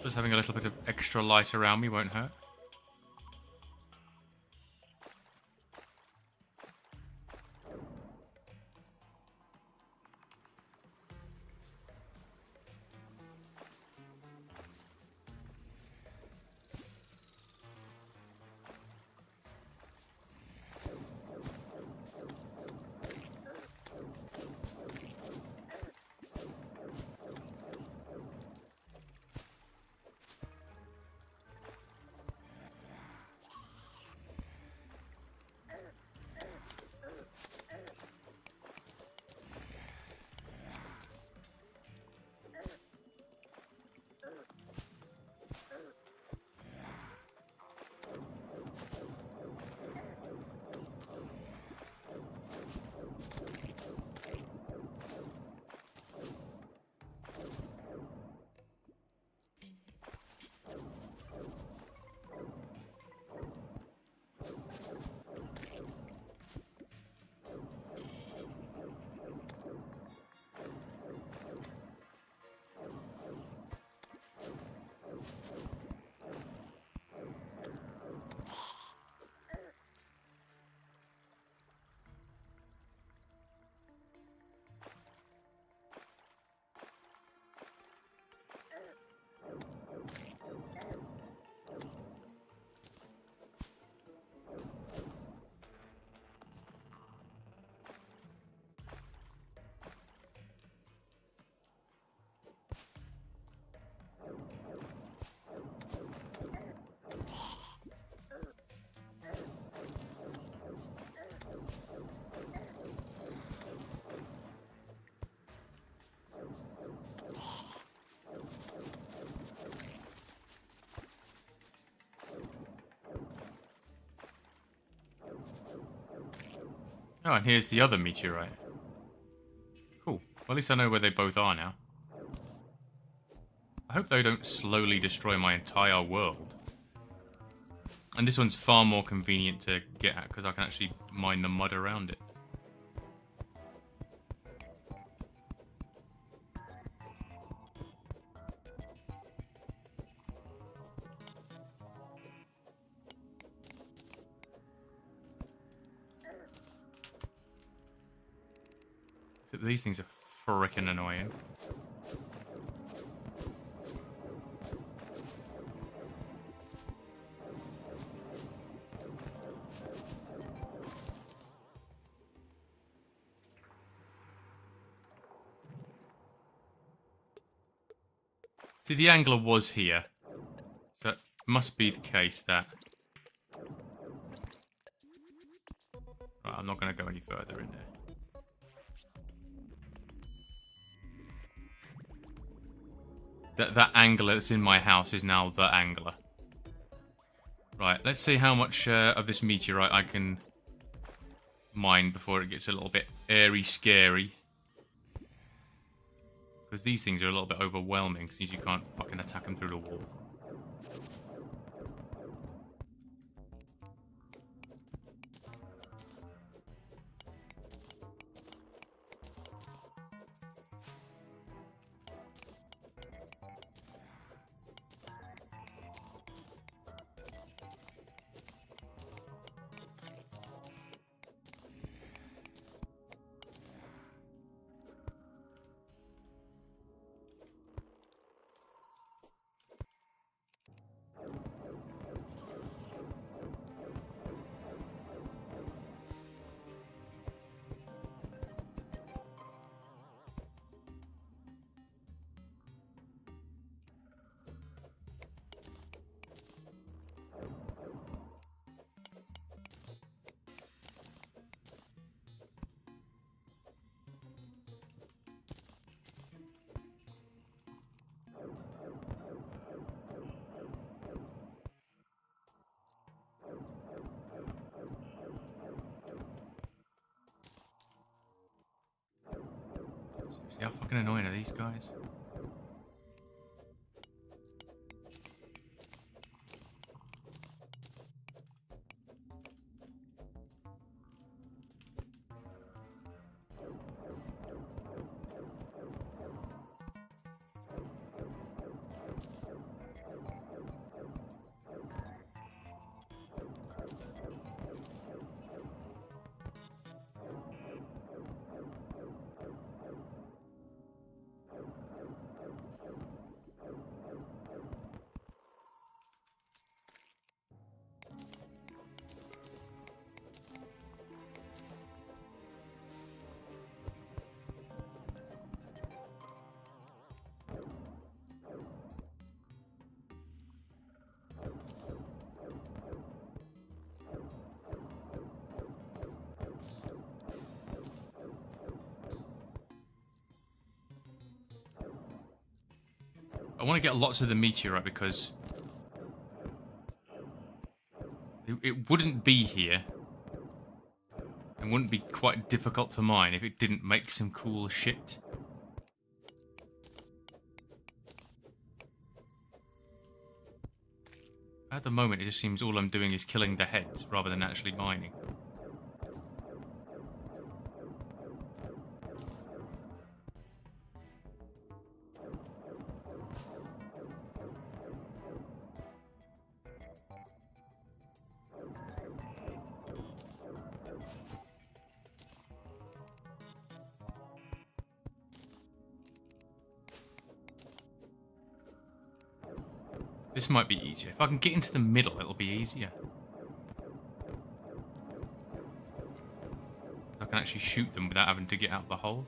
Just having a little bit of extra light around me won't hurt. Oh, and here's the other meteorite. Cool. Well, at least I know where they both are now. I hope they don't slowly destroy my entire world. And this one's far more convenient to get at because I can actually mine the mud around it. These things are frickin' annoying. See, the angler was here. So it must be the case that... Right, I'm not going to go any further in there. That angler that's in my house is now the angler. Right, let's see how much of this meteorite I can mine before it gets a little bit airy scary. Because these things are a little bit overwhelming, since you can't fucking attack them through the wall. See how fucking annoying are these guys? I want to get lots of the meteorite because it wouldn't be here. It wouldn't be quite difficult to mine if it didn't make some cool shit. At the moment, it just seems all I'm doing is killing the heads rather than actually mining. This might be easier. If I can get into the middle, it'll be easier. I can actually shoot them without having to get out the hole.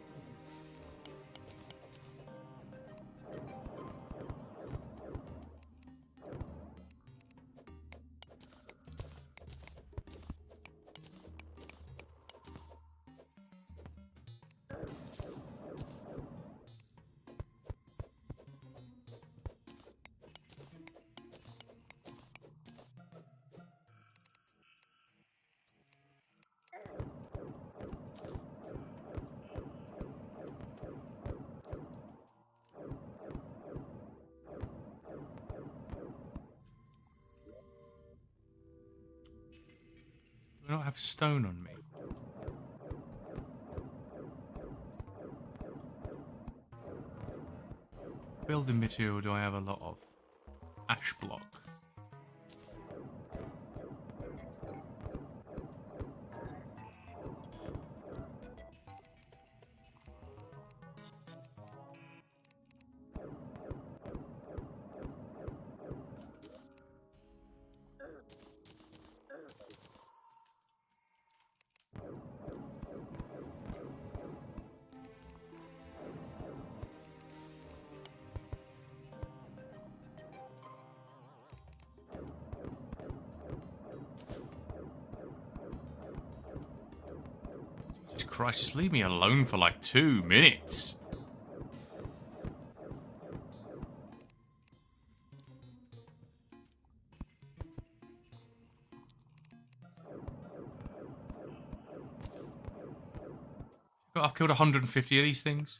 I don't have stone on me. Building material do I have a lot of? Ash block. Christ, just leave me alone for like 2 minutes. I've killed 150 of these things.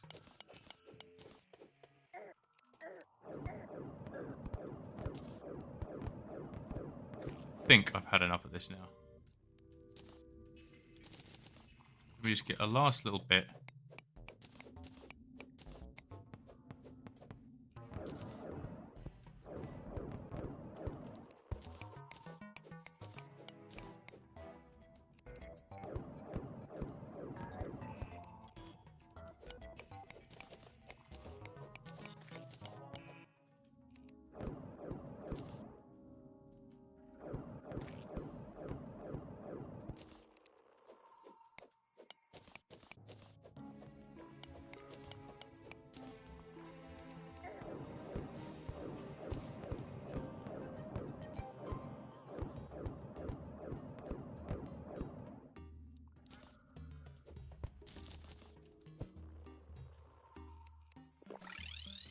I think I've had enough of this now. We just get a last little bit.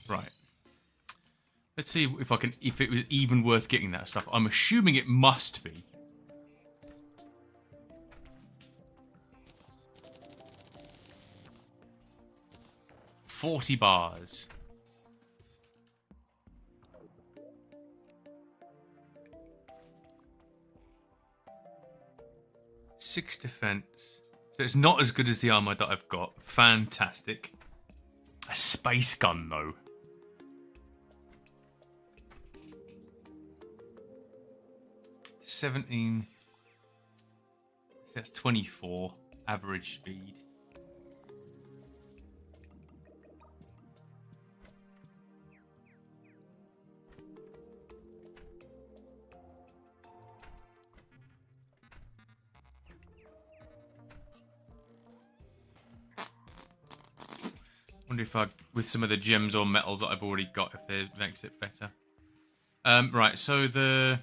Right. Let's see if I can, if it was even worth getting that stuff. I'm assuming it must be. $40. Six defense. So it's not as good as the armor that I've got. Fantastic. A space gun though. 17. That's 24 average speed. Wonder if I, with some of the gems or metals that I've already got, if it makes it better. Right, so the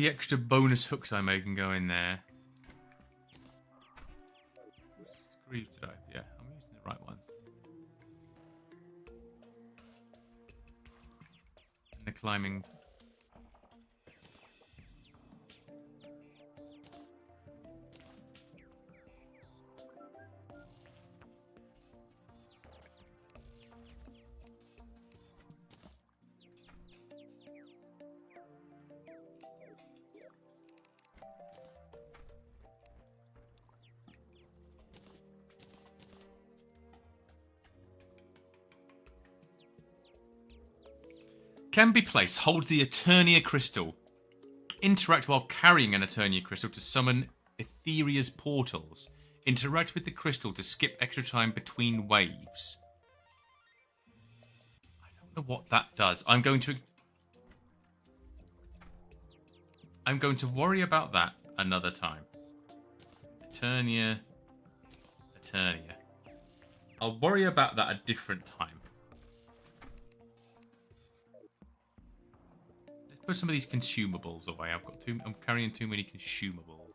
extra bonus hooks I make can go in there. Greaves today. Yeah, I'm using the right ones. And the climbing. Can be placed. Hold the Eternia crystal. Interact while carrying an Eternia crystal to summon Etheria's portals. Interact with the crystal to skip extra time between waves. I don't know what that does. I'm going to worry about that another time. Eternia. I'll worry about that a different time. Put some of these consumables away. I'm carrying too many consumables.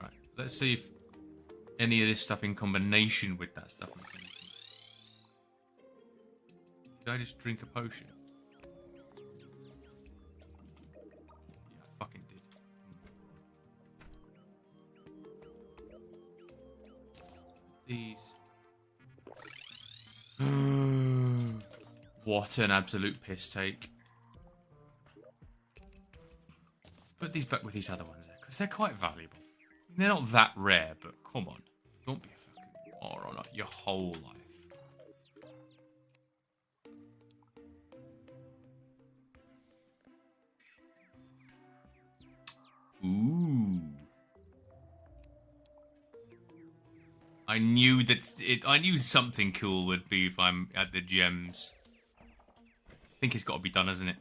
Right. Let's see if any of this stuff in combination with that stuff. Did I just drink a potion? Yeah, I fucking did. These. What an absolute piss take. Let's put these back with these other ones there, because they're quite valuable. They're not that rare, but come on. Don't be a fucking moron your whole life. Ooh. I knew I knew something cool would be if I'm at the gems. I think it's got to be done, hasn't it?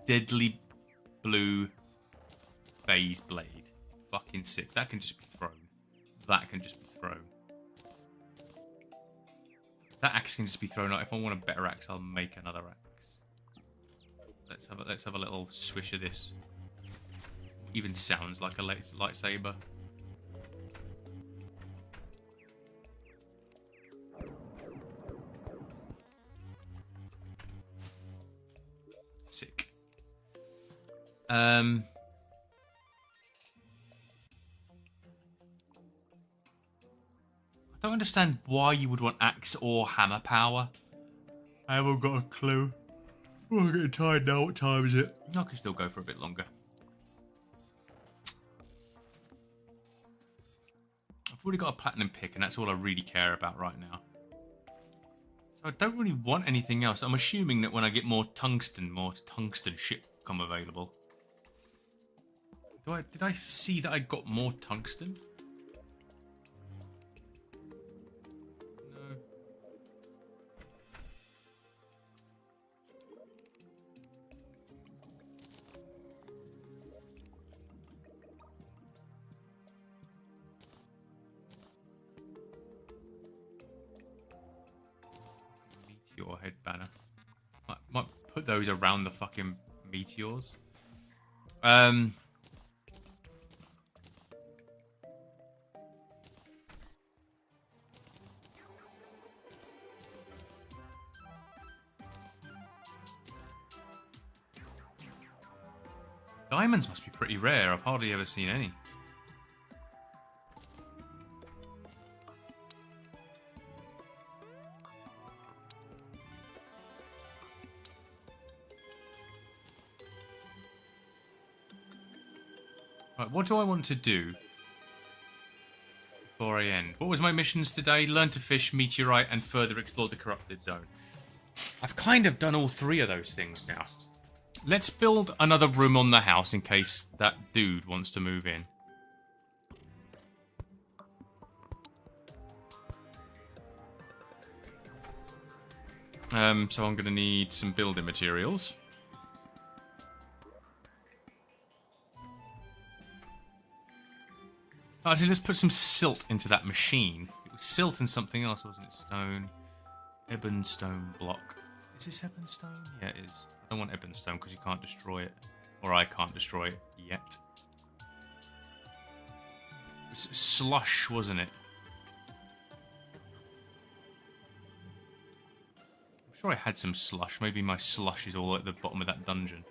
Deadly blue phase blade. Fucking sick. That can just be thrown. That can just be thrown. That axe can just be thrown out. If I want a better axe, I'll make another axe. Let's have a little swish of this. Even sounds like a lightsaber. Sick. I don't understand why you would want axe or hammer power. I haven't got a clue. Oh, I'm getting tired now. What time is it? I can still go for a bit longer. I've already got a platinum pick, and that's all I really care about right now. So I don't really want anything else. I'm assuming that when I get more tungsten shit come available. Did I see that I got more tungsten? No. Meteor head banner. Might put those around the fucking meteors. Diamonds must be pretty rare. I've hardly ever seen any. Right, what do I want to do before I end? What was my missions today? Learn to fish, meteorite, and further explore the corrupted zone. I've kind of done all three of those things now. Let's build another room on the house in case that dude wants to move in. So I'm going to need some building materials. Actually, let's put some silt into that machine. It will silt and something else, wasn't it? Stone. Ebon stone block. Is this ebon stone? Yeah, it is. I don't want ebon stone because you can't destroy it. Or I can't destroy it yet. It's slush, wasn't it? I'm sure I had some slush. Maybe my slush is all at the bottom of that dungeon.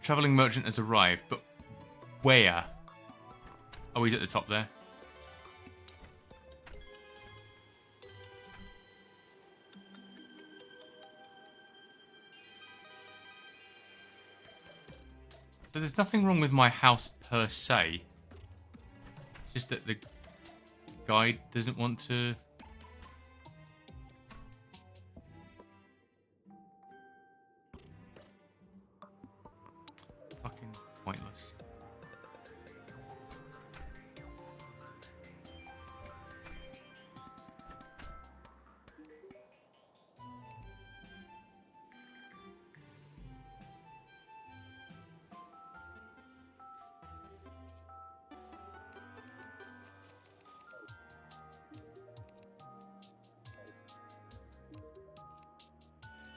Travelling merchant has arrived, but where? Oh, he's at the top there. So there's nothing wrong with my house per se. It's just that the guide doesn't want to... Fucking pointless.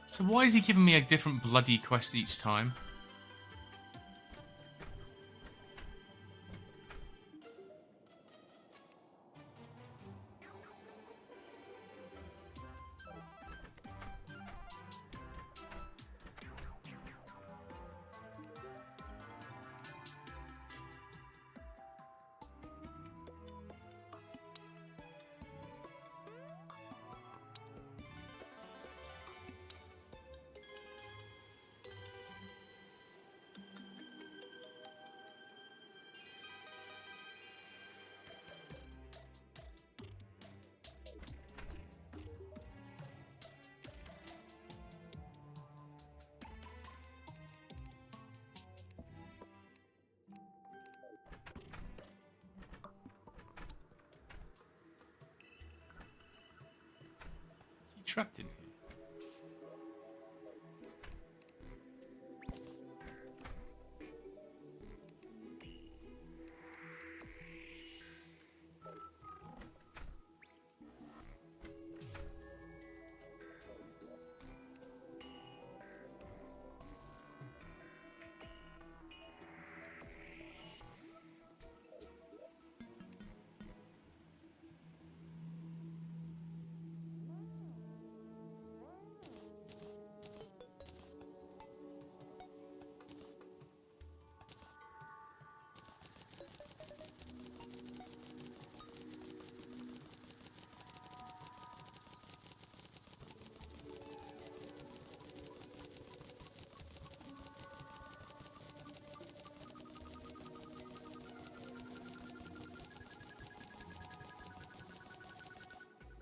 So why is he giving me a different bloody quest each time? Trapped in here.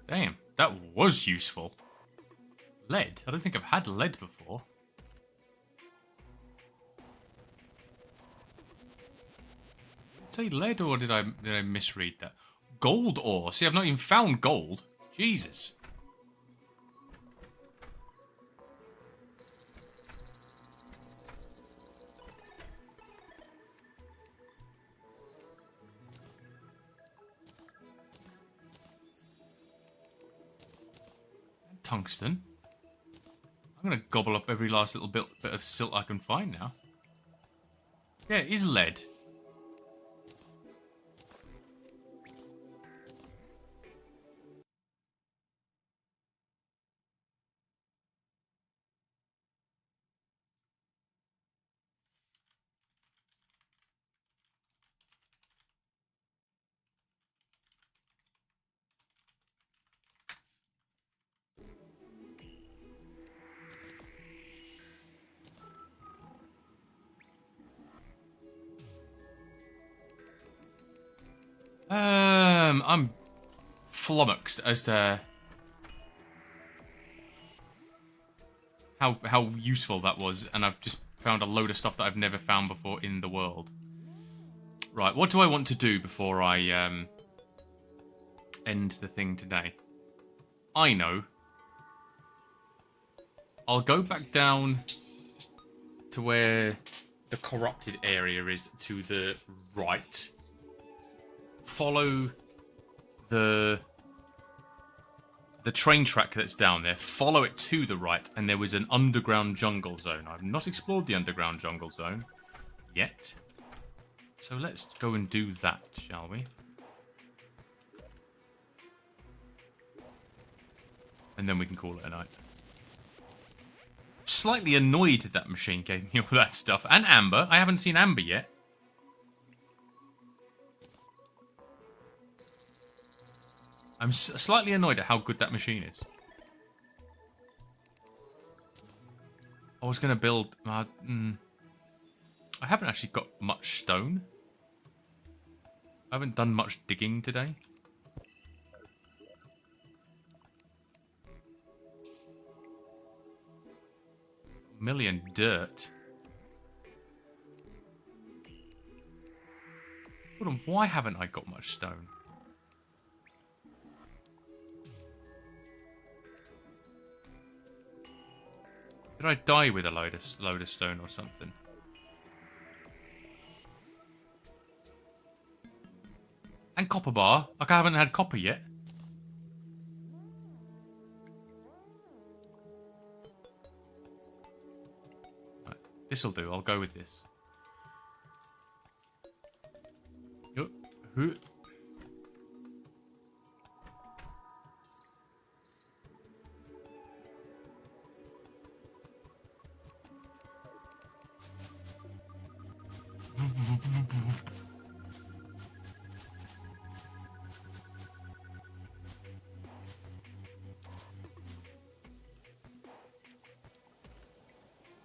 Damn, that was useful. Lead? I don't think I've had lead before. Did I say lead or did I misread that? Gold ore? See, I've not even found gold. Jesus. Tungsten. I'm going to gobble up every last little bit of silt I can find now. Yeah, it is lead. I'm flummoxed as to how useful that was, and I've just found a load of stuff that I've never found before in the world. Right, what do I want to do before I end the thing today? I know. I'll go back down to where the corrupted area is to the right. Follow the train track that's down there. Follow it to the right, and there was an underground jungle zone. I've not explored the underground jungle zone yet. So let's go and do that, shall we? And then we can call it a night. Slightly annoyed that machine gave me all that stuff. And Amber. I haven't seen Amber yet. I'm slightly annoyed at how good that machine is. I was going to build... I haven't actually got much stone. I haven't done much digging today. Million dirt. Hold on, why haven't I got much stone? Did I die with a load of stone or something? And copper bar. Like I haven't had copper yet. Right, this'll do. I'll go with this.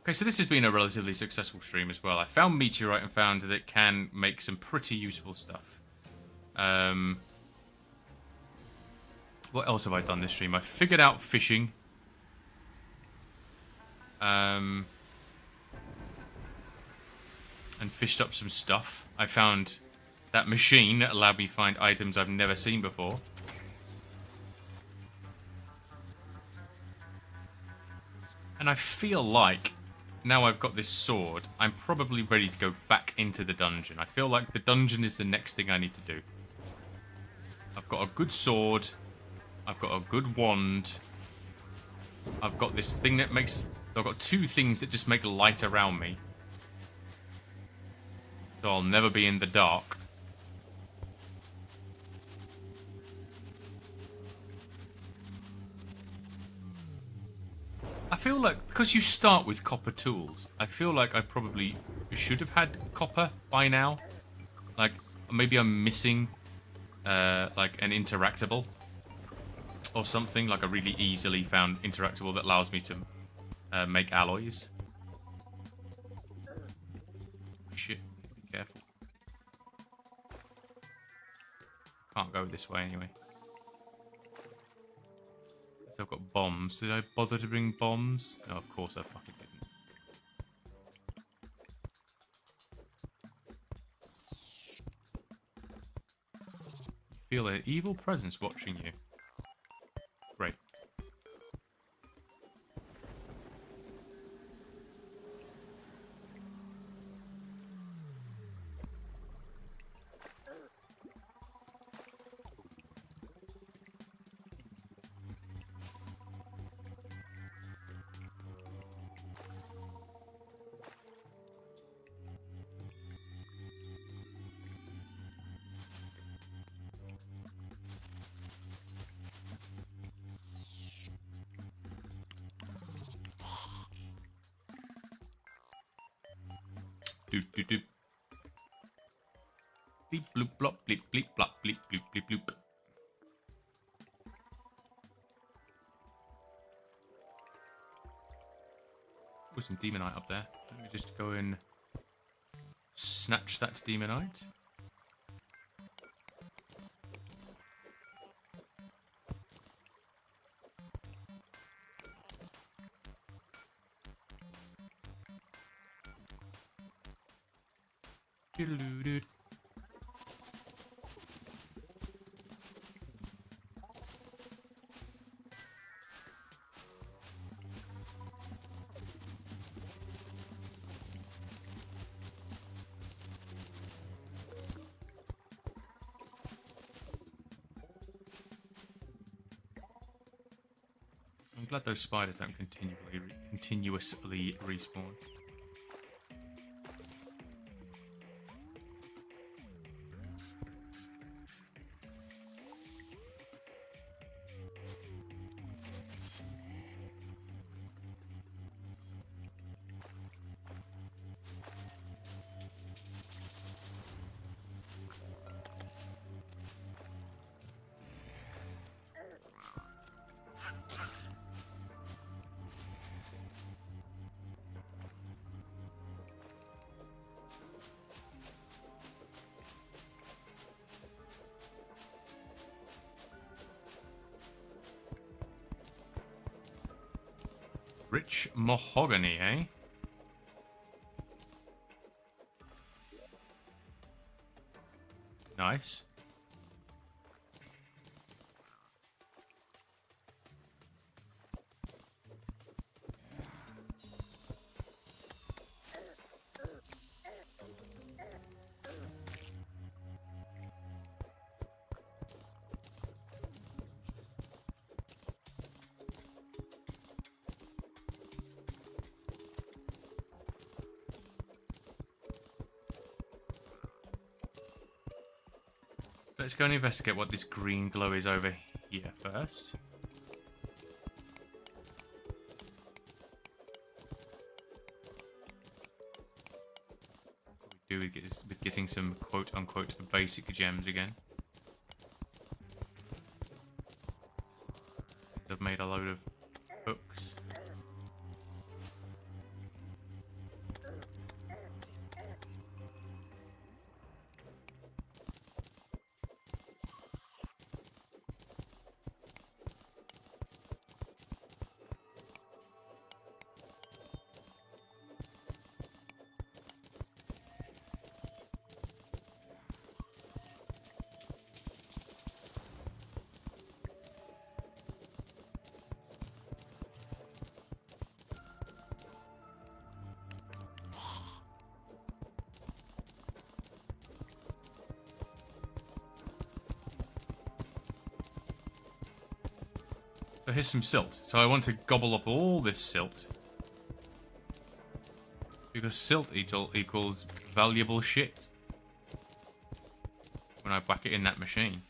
Okay, so this has been a relatively successful stream as well. I found meteorite and found that it can make some pretty useful stuff. What else have I done this stream? I figured out fishing. And fished up some stuff. I found that machine that allowed me to find items I've never seen before. And I feel like, now I've got this sword, I'm probably ready to go back into the dungeon. I feel like the dungeon is the next thing I need to do. I've got a good sword. I've got a good wand. I've got this thing that makes... I've got two things that just make light around me. So I'll never be in the dark. I feel like, because you start with copper tools, I feel like I probably should have had copper by now. Like, maybe I'm missing, like, an interactable. Or something, like a really easily found interactable that allows me to make alloys. Shit, be careful. Can't go this way anyway. So I've got bombs. Did I bother to bring bombs? No, of course I fucking didn't. Feel an evil presence watching you. Great. Doop doop doop. Bleep bloop blop bleep bleep blop bleep bloop bleep bloop. Put some demonite up there. Let me just go and snatch that demonite. Doodle-doo-doo. glad those spiders don't continuously respawn. Rich mahogany, eh? Nice. Let's go and investigate what this green glow is over here first. What we do with getting some quote-unquote basic gems again. I've made a load of hooks. So here's some silt. So I want to gobble up all this silt. Because silt equals valuable shit. When I whack it in that machine.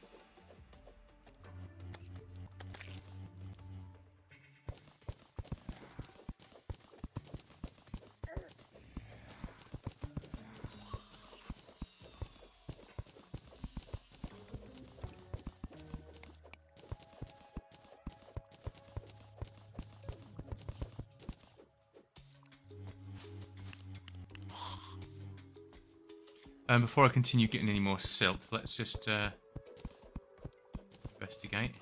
Before I continue getting any more silt, let's just investigate.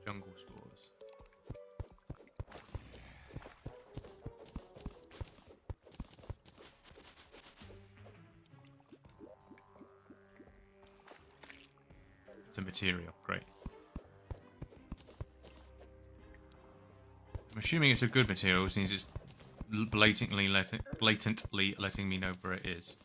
Jungle spores. It's a material, great. I'm assuming it's a good material since it's blatantly letting me know where it is.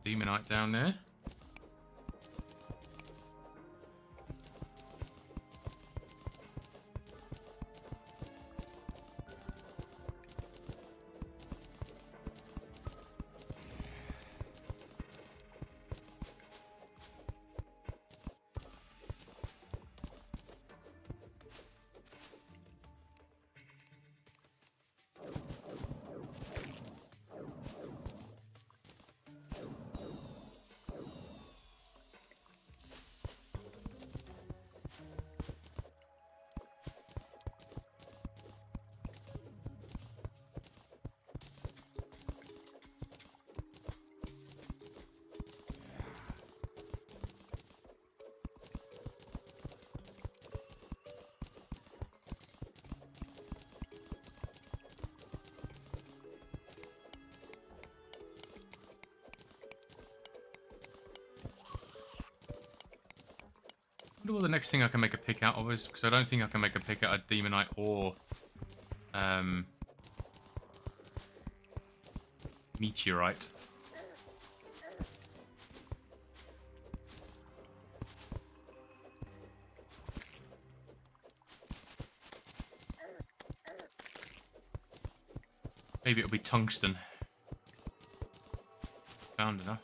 Demonite down there. wonder what the next thing I can make a pick out of is, because I don't think I can make a pick out of Demonite or Meteorite. Maybe it'll be tungsten. Found enough.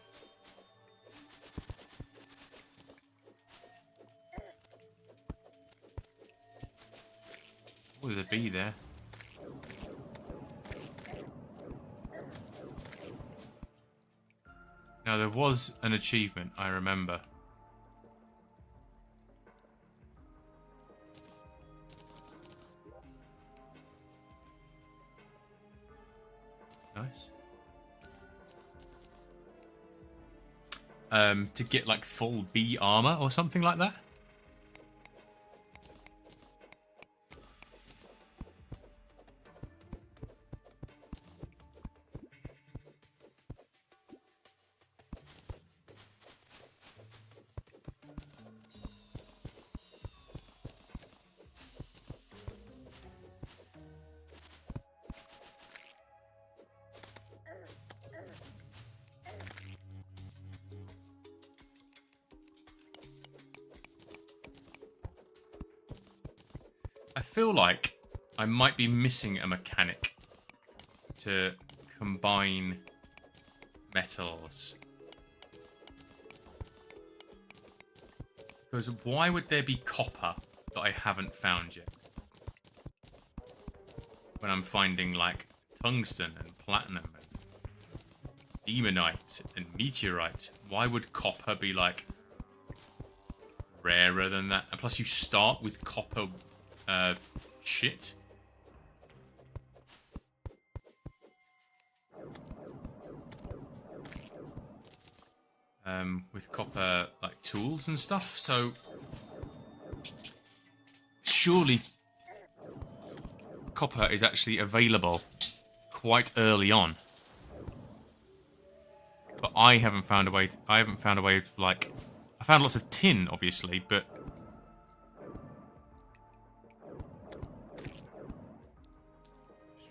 Oh, there's a bee there. Now, there was an achievement, I remember. Nice. To get, like, full bee armor or something like that? I feel like I might be missing a mechanic to combine metals. Because why would there be copper that I haven't found yet? When I'm finding, like, tungsten and platinum and demonite and meteorite. Why would copper be, like, rarer than that? And plus you start with copper shit. With copper, like, tools and stuff, so surely copper is actually available quite early on. But I haven't found a way of, like, I found lots of tin, obviously, but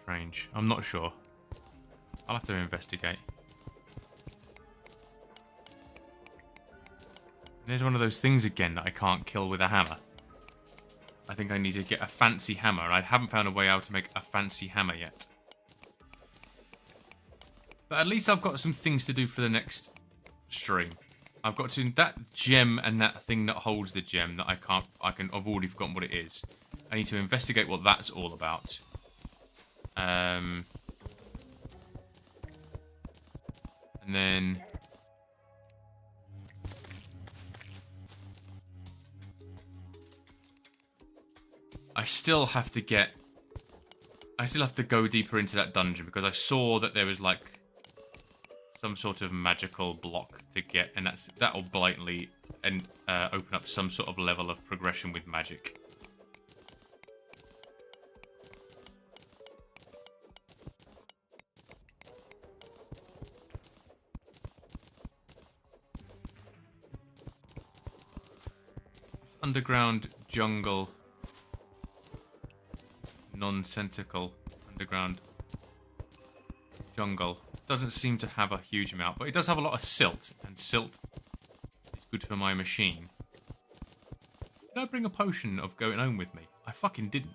strange. I'm not sure. I'll have to investigate. There's one of those things again that I can't kill with a hammer. I think I need to get a fancy hammer. I haven't found a way out to make a fancy hammer yet. But at least I've got some things to do for the next stream. I've got to that gem and that thing that holds the gem that I've already forgotten what it is. I need to investigate what that's all about. And then I still have to go deeper into that dungeon because I saw that there was, like, some sort of magical block to get, and that'll blatantly open up some sort of level of progression with magic. Underground jungle, nonsensical underground jungle doesn't seem to have a huge amount, but it does have a lot of silt, and silt is good for my machine. Did I bring a potion of going home with me? I fucking didn't.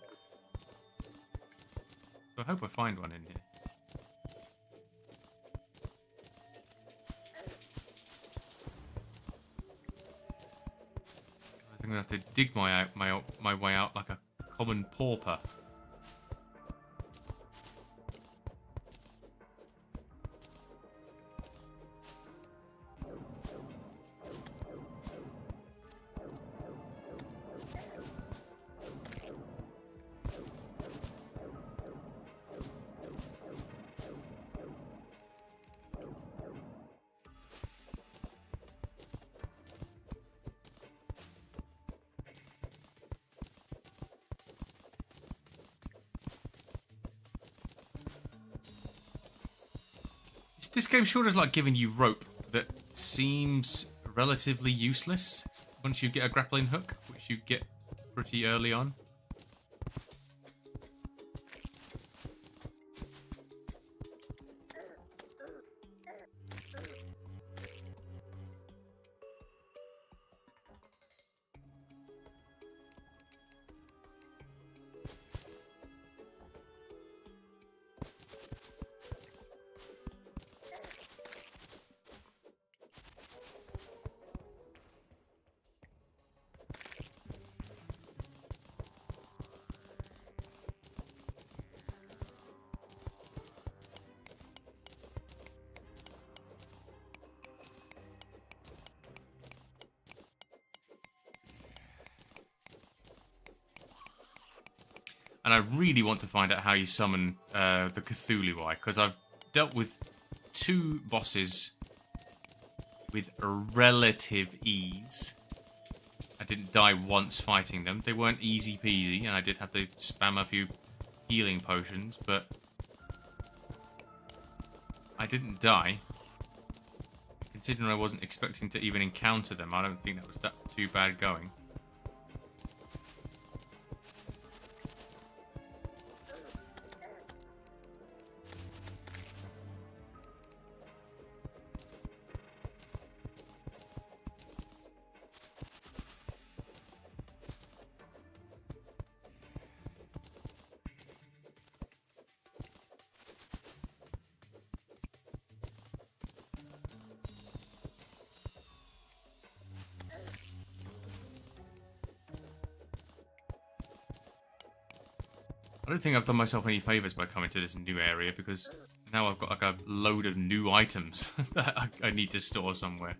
So I hope I find one in here. I'm gonna have to dig my way out like a common pauper. This game sure does like giving you rope that seems relatively useless, once you get a grappling hook, which you get pretty early on. And I really want to find out how you summon the Cthulhu Eye, because I've dealt with 2 bosses with relative ease. I didn't die once fighting them. They weren't easy peasy, and I did have to spam a few healing potions, but I didn't die. Considering I wasn't expecting to even encounter them, I don't think that was that too bad going. I don't think I've done myself any favours by coming to this new area, because now I've got like a load of new items that I need to store somewhere.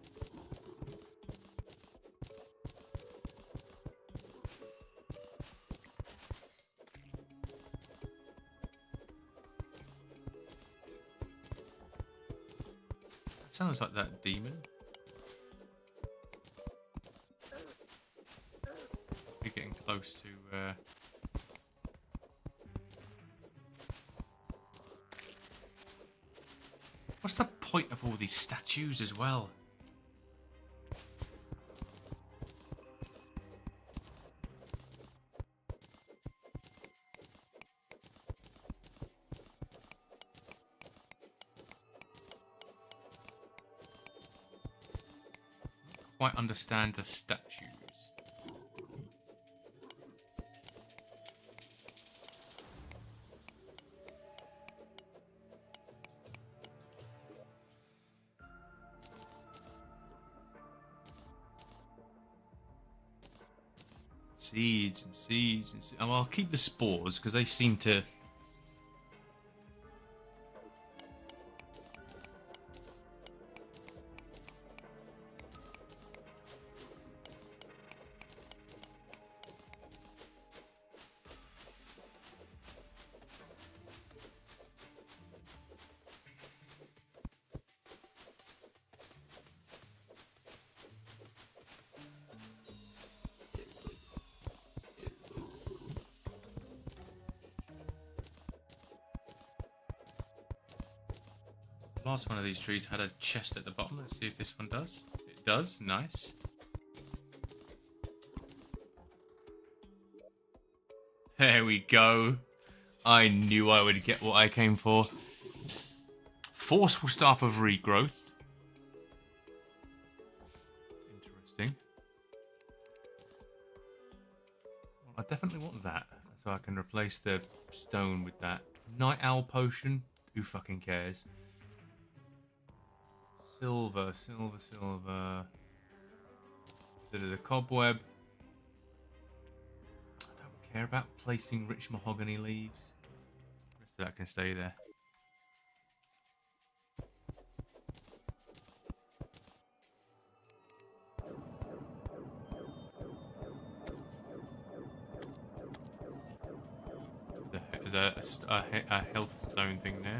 That sounds like that demon. We're getting close to... What's the point of all these statues as well? I don't quite understand the statues. Seeds and seeds and seeds. Oh, well, I'll keep the spores because they seem to... Last one of these trees had a chest at the bottom. Let's see if this one does. It does. Nice. There we go. I knew I would get what I came for. Forceful Staff of Regrowth. Interesting. Well, I definitely want that. So I can replace the stone with that. Night Owl Potion. Who fucking cares? Silver, silver, silver. Bit of the cobweb. I don't care about placing rich mahogany leaves. The rest of that can stay there. There's a health stone thing there.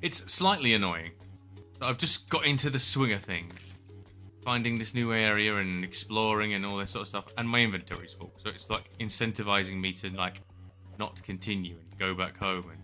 It's slightly annoying that I've just got into the swing of things. Finding this new area and exploring and all this sort of stuff. And my inventory's full. So it's like incentivizing me to like not continue and go back home and...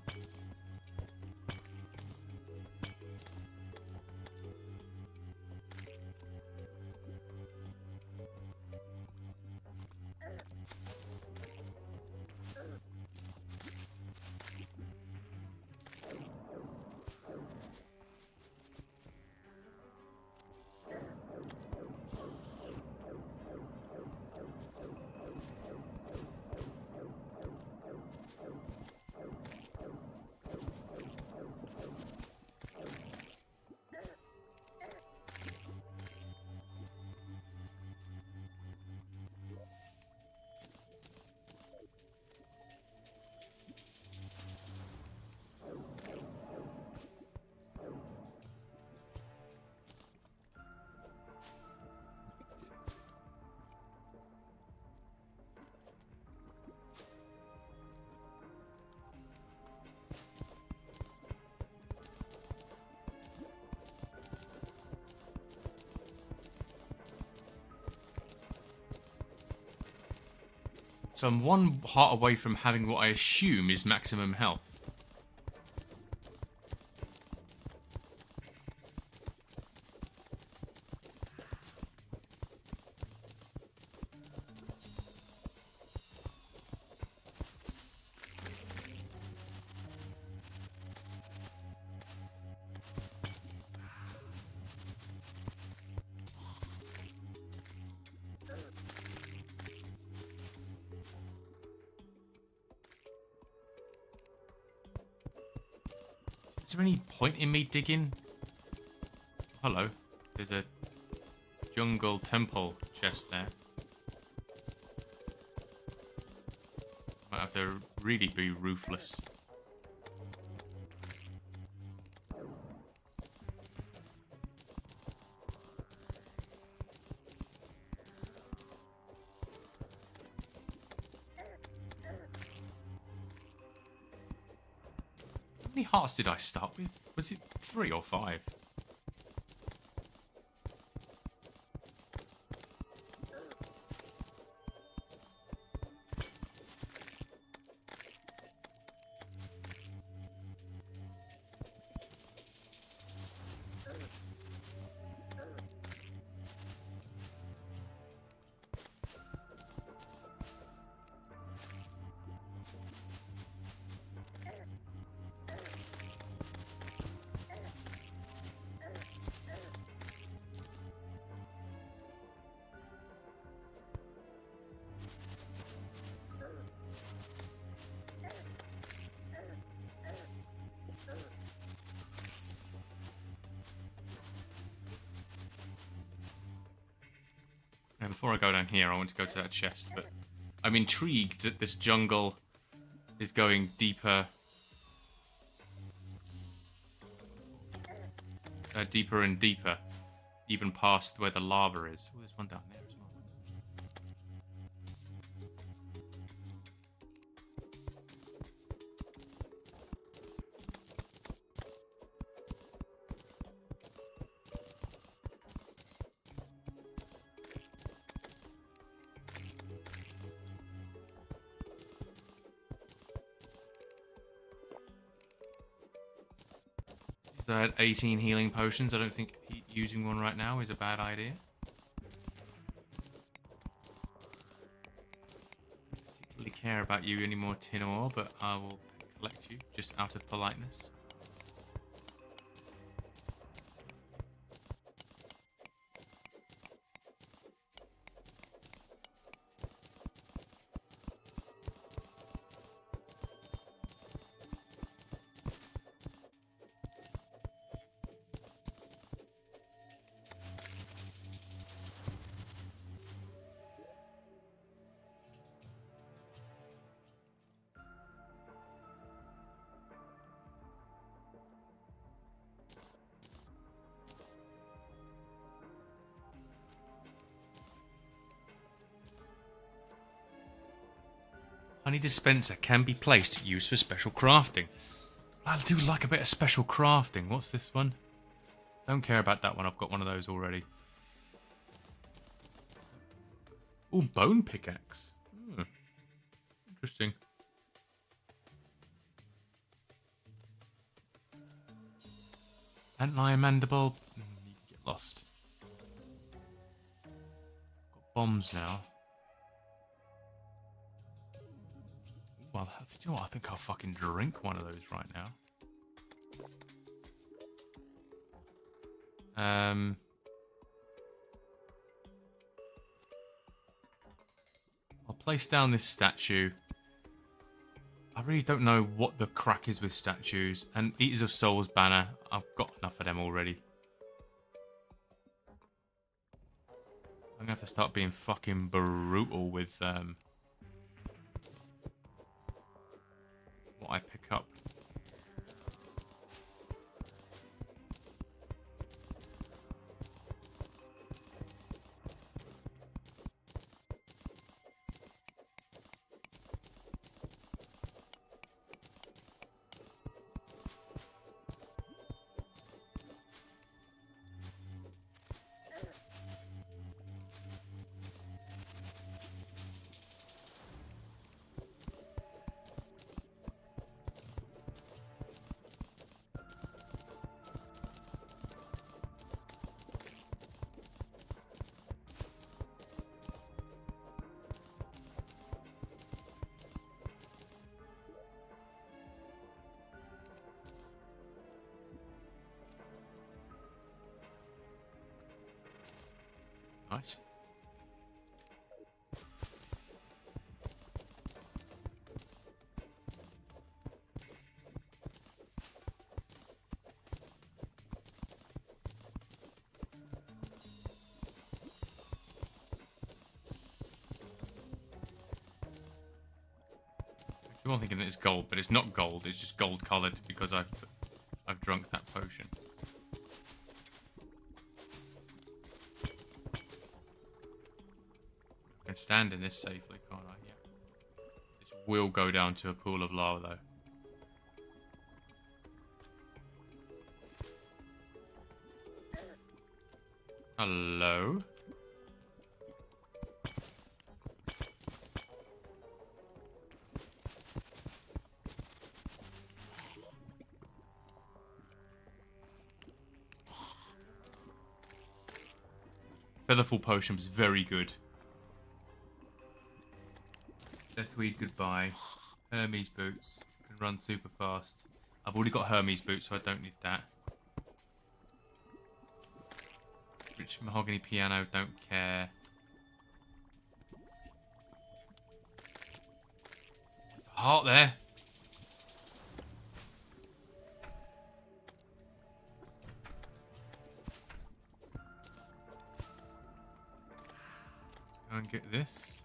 So I'm one heart away from having what I assume is maximum health. Is there any point in me digging? Hello. There's a jungle temple chest there. Might have to really be ruthless. How many hearts did I start with? Was it 3 or 5? And before I go down here, I want to go to that chest, but I'm intrigued that this jungle is going deeper, deeper and deeper, even past where the lava is. Oh, there's one down there as well. So I had 18 healing potions. I don't think using one right now is a bad idea. Don't particularly care about you anymore, tin ore, but I will collect you just out of politeness. Honey dispenser can be placed, used for special crafting. I do like a bit of special crafting. What's this one? Don't care about that one. I've got one of those already. Oh, bone pickaxe. Interesting. Antlion mandible. You get lost. Got bombs now. Well, you know what? I think I'll fucking drink one of those right now. I'll place down this statue. I really don't know what the crack is with statues. And Eaters of Souls banner. I've got enough of them already. I'm gonna have to start being fucking brutal with what I pick up. Nice. I'm thinking that it's gold, but it's not gold. It's just gold coloured because I've drunk that potion. I can stand in this safely, can't I? Yeah. This will go down to a pool of lava, though. Hello? Featherfall potion was very good. Deathweed goodbye. Hermes boots. Can run super fast. I've already got Hermes boots, so I don't need that. Rich mahogany piano, don't care. There's a heart there. Go and get this.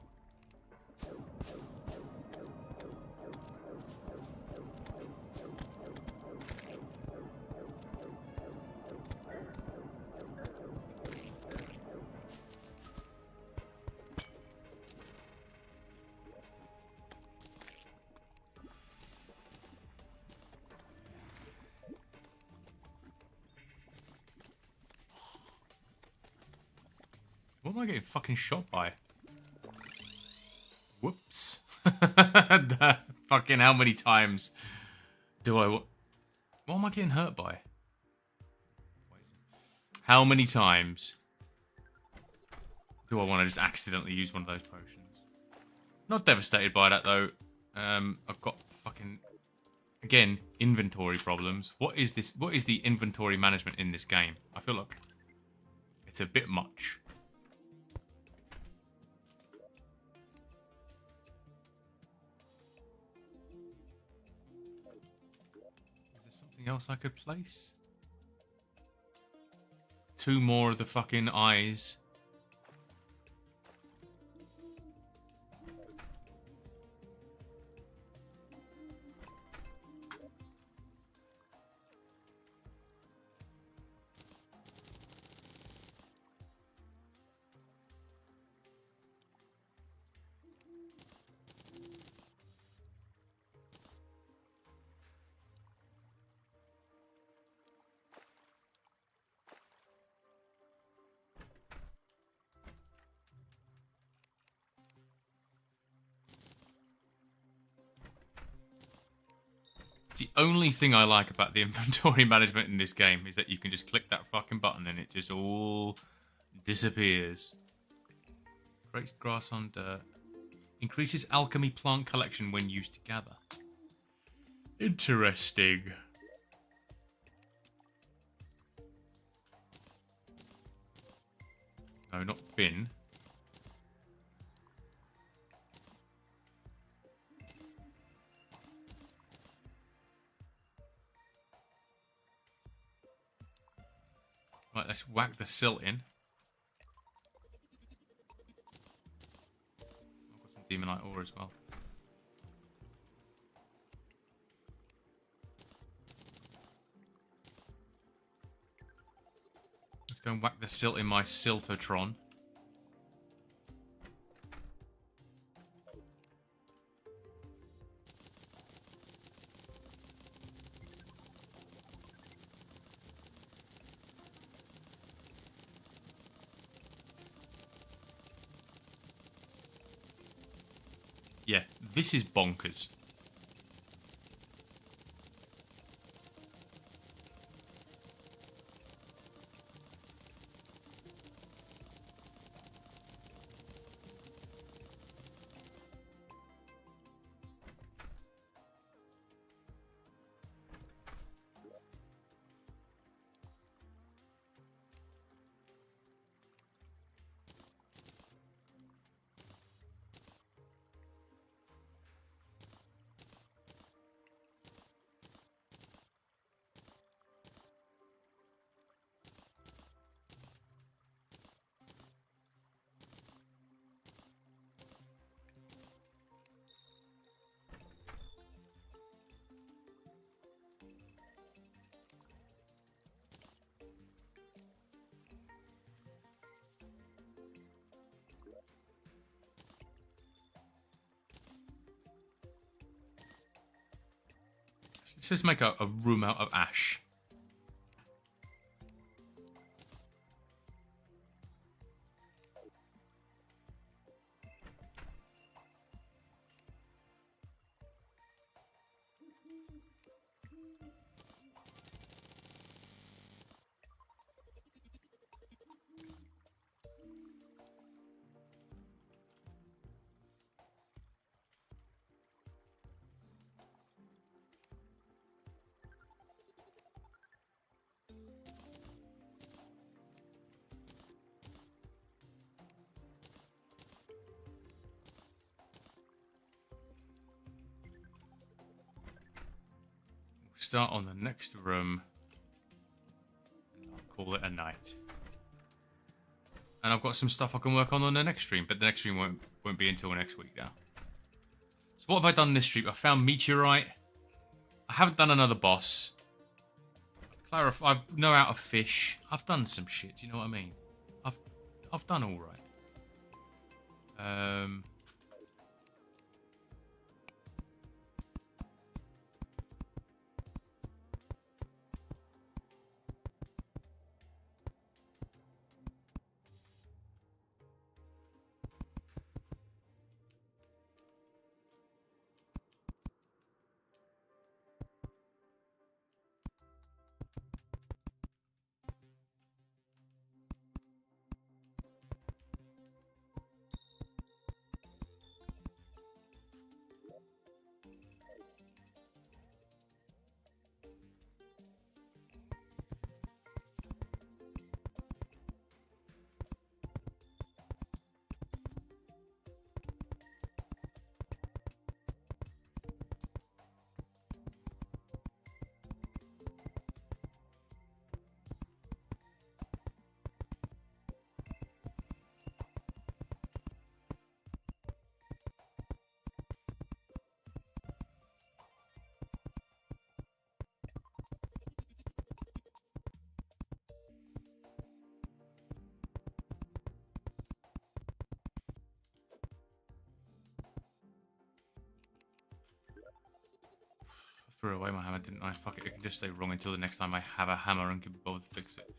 What am I getting fucking shot by? Whoops. Fucking how many times do I... What am I getting hurt by? How many times do I want to just accidentally use one of those potions? Not devastated by that, though. I've got fucking... Again, inventory problems. What is this? What is the inventory management in this game? I feel like it's a bit much. Else I could place? 2 more of the fucking eyes. The only thing I like about the inventory management in this game is that you can just click that fucking button and it just all disappears. Creates grass on dirt. Increases alchemy plant collection when used together. Interesting. No, not bin. Right, let's whack the silt in. I've got some demonite ore as well. Let's go and whack the silt in my siltotron. Yeah, this is bonkers. Let's just make a room out of ash. Start on the next room and I'll call it a night. And I've got some stuff I can work on the next stream, but the next stream won't be until next week now. So what have I done this stream? I found meteorite. I haven't done another boss. I know how to fish. I've done some shit, do you know what I mean? I've done all right. Threw away my hammer, didn't I? Fuck it, it can just stay wrong until the next time I have a hammer and can be bothered to fix it.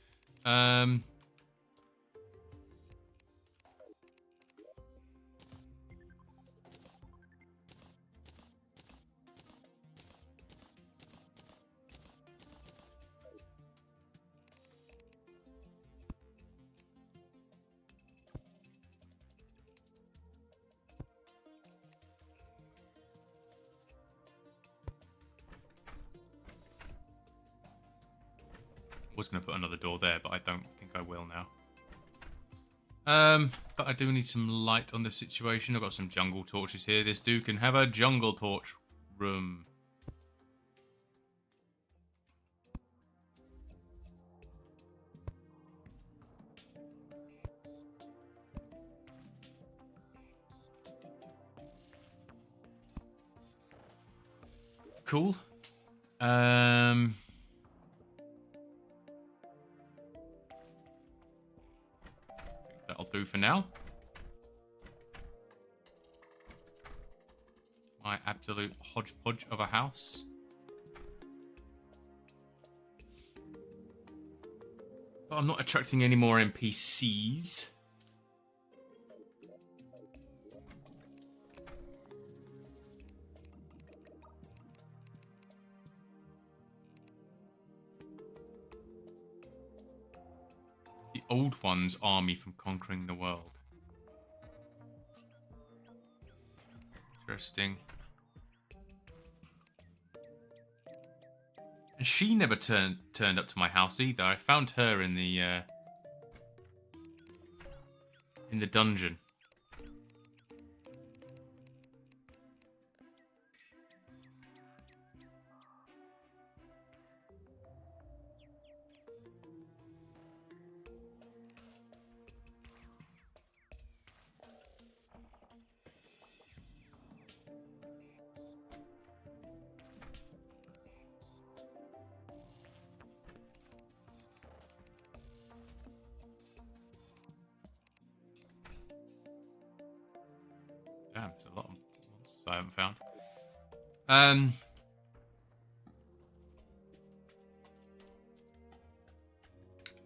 Was going to put another door there, but I don't think I will now. But I do need some light on the situation. I've got some jungle torches here. This dude can have a jungle torch room. Cool. That'll do for now. My absolute hodgepodge of a house. But I'm not attracting any more NPCs. The old ones are me from conquering the world. Interesting. And she never turned up to my house either. I found her in the dungeon. Damn, there's a lot of monsters I haven't found.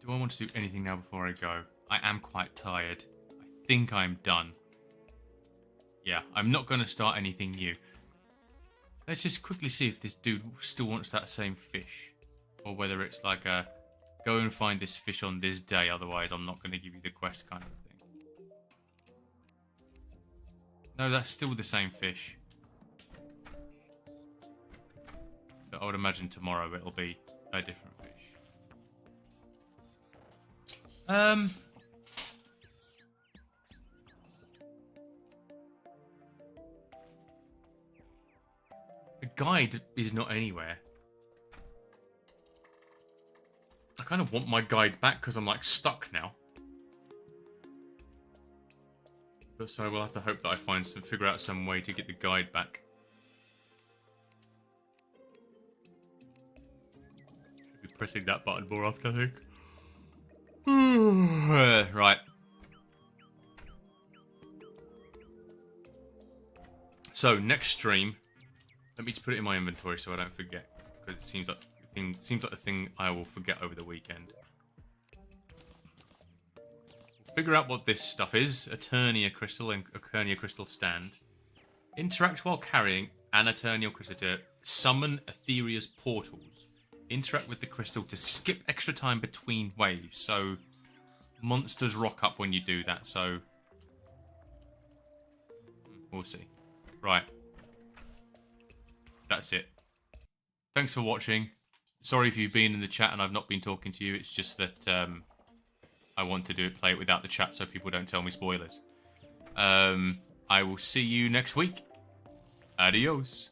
Do I want to do anything now before I go? I am quite tired. I think I'm done. Yeah, I'm not going to start anything new. Let's just quickly see if this dude still wants that same fish. Or whether it's like a, go and find this fish on this day, otherwise I'm not going to give you the quest kind of thing. No, that's still the same fish. But I would imagine tomorrow it'll be a different fish. The guide is not anywhere. I kind of want my guide back because I'm like stuck now. But so we'll have to hope that I figure out some way to get the guide back. Should be pressing that button more often, I think. Right. So next stream, let me just put it in my inventory so I don't forget, because it seems like a thing I will forget over the weekend. Figure out what this stuff is. Eternia crystal and Eternia crystal stand. Interact while carrying an Eternia crystal to summon Etheria's portals. Interact with the crystal to skip extra time between waves. So monsters rock up when you do that. So we'll see. Right. That's it. Thanks for watching. Sorry if you've been in the chat and I've not been talking to you. It's just that I want to play it without the chat so people don't tell me spoilers. I will see you next week. Adios.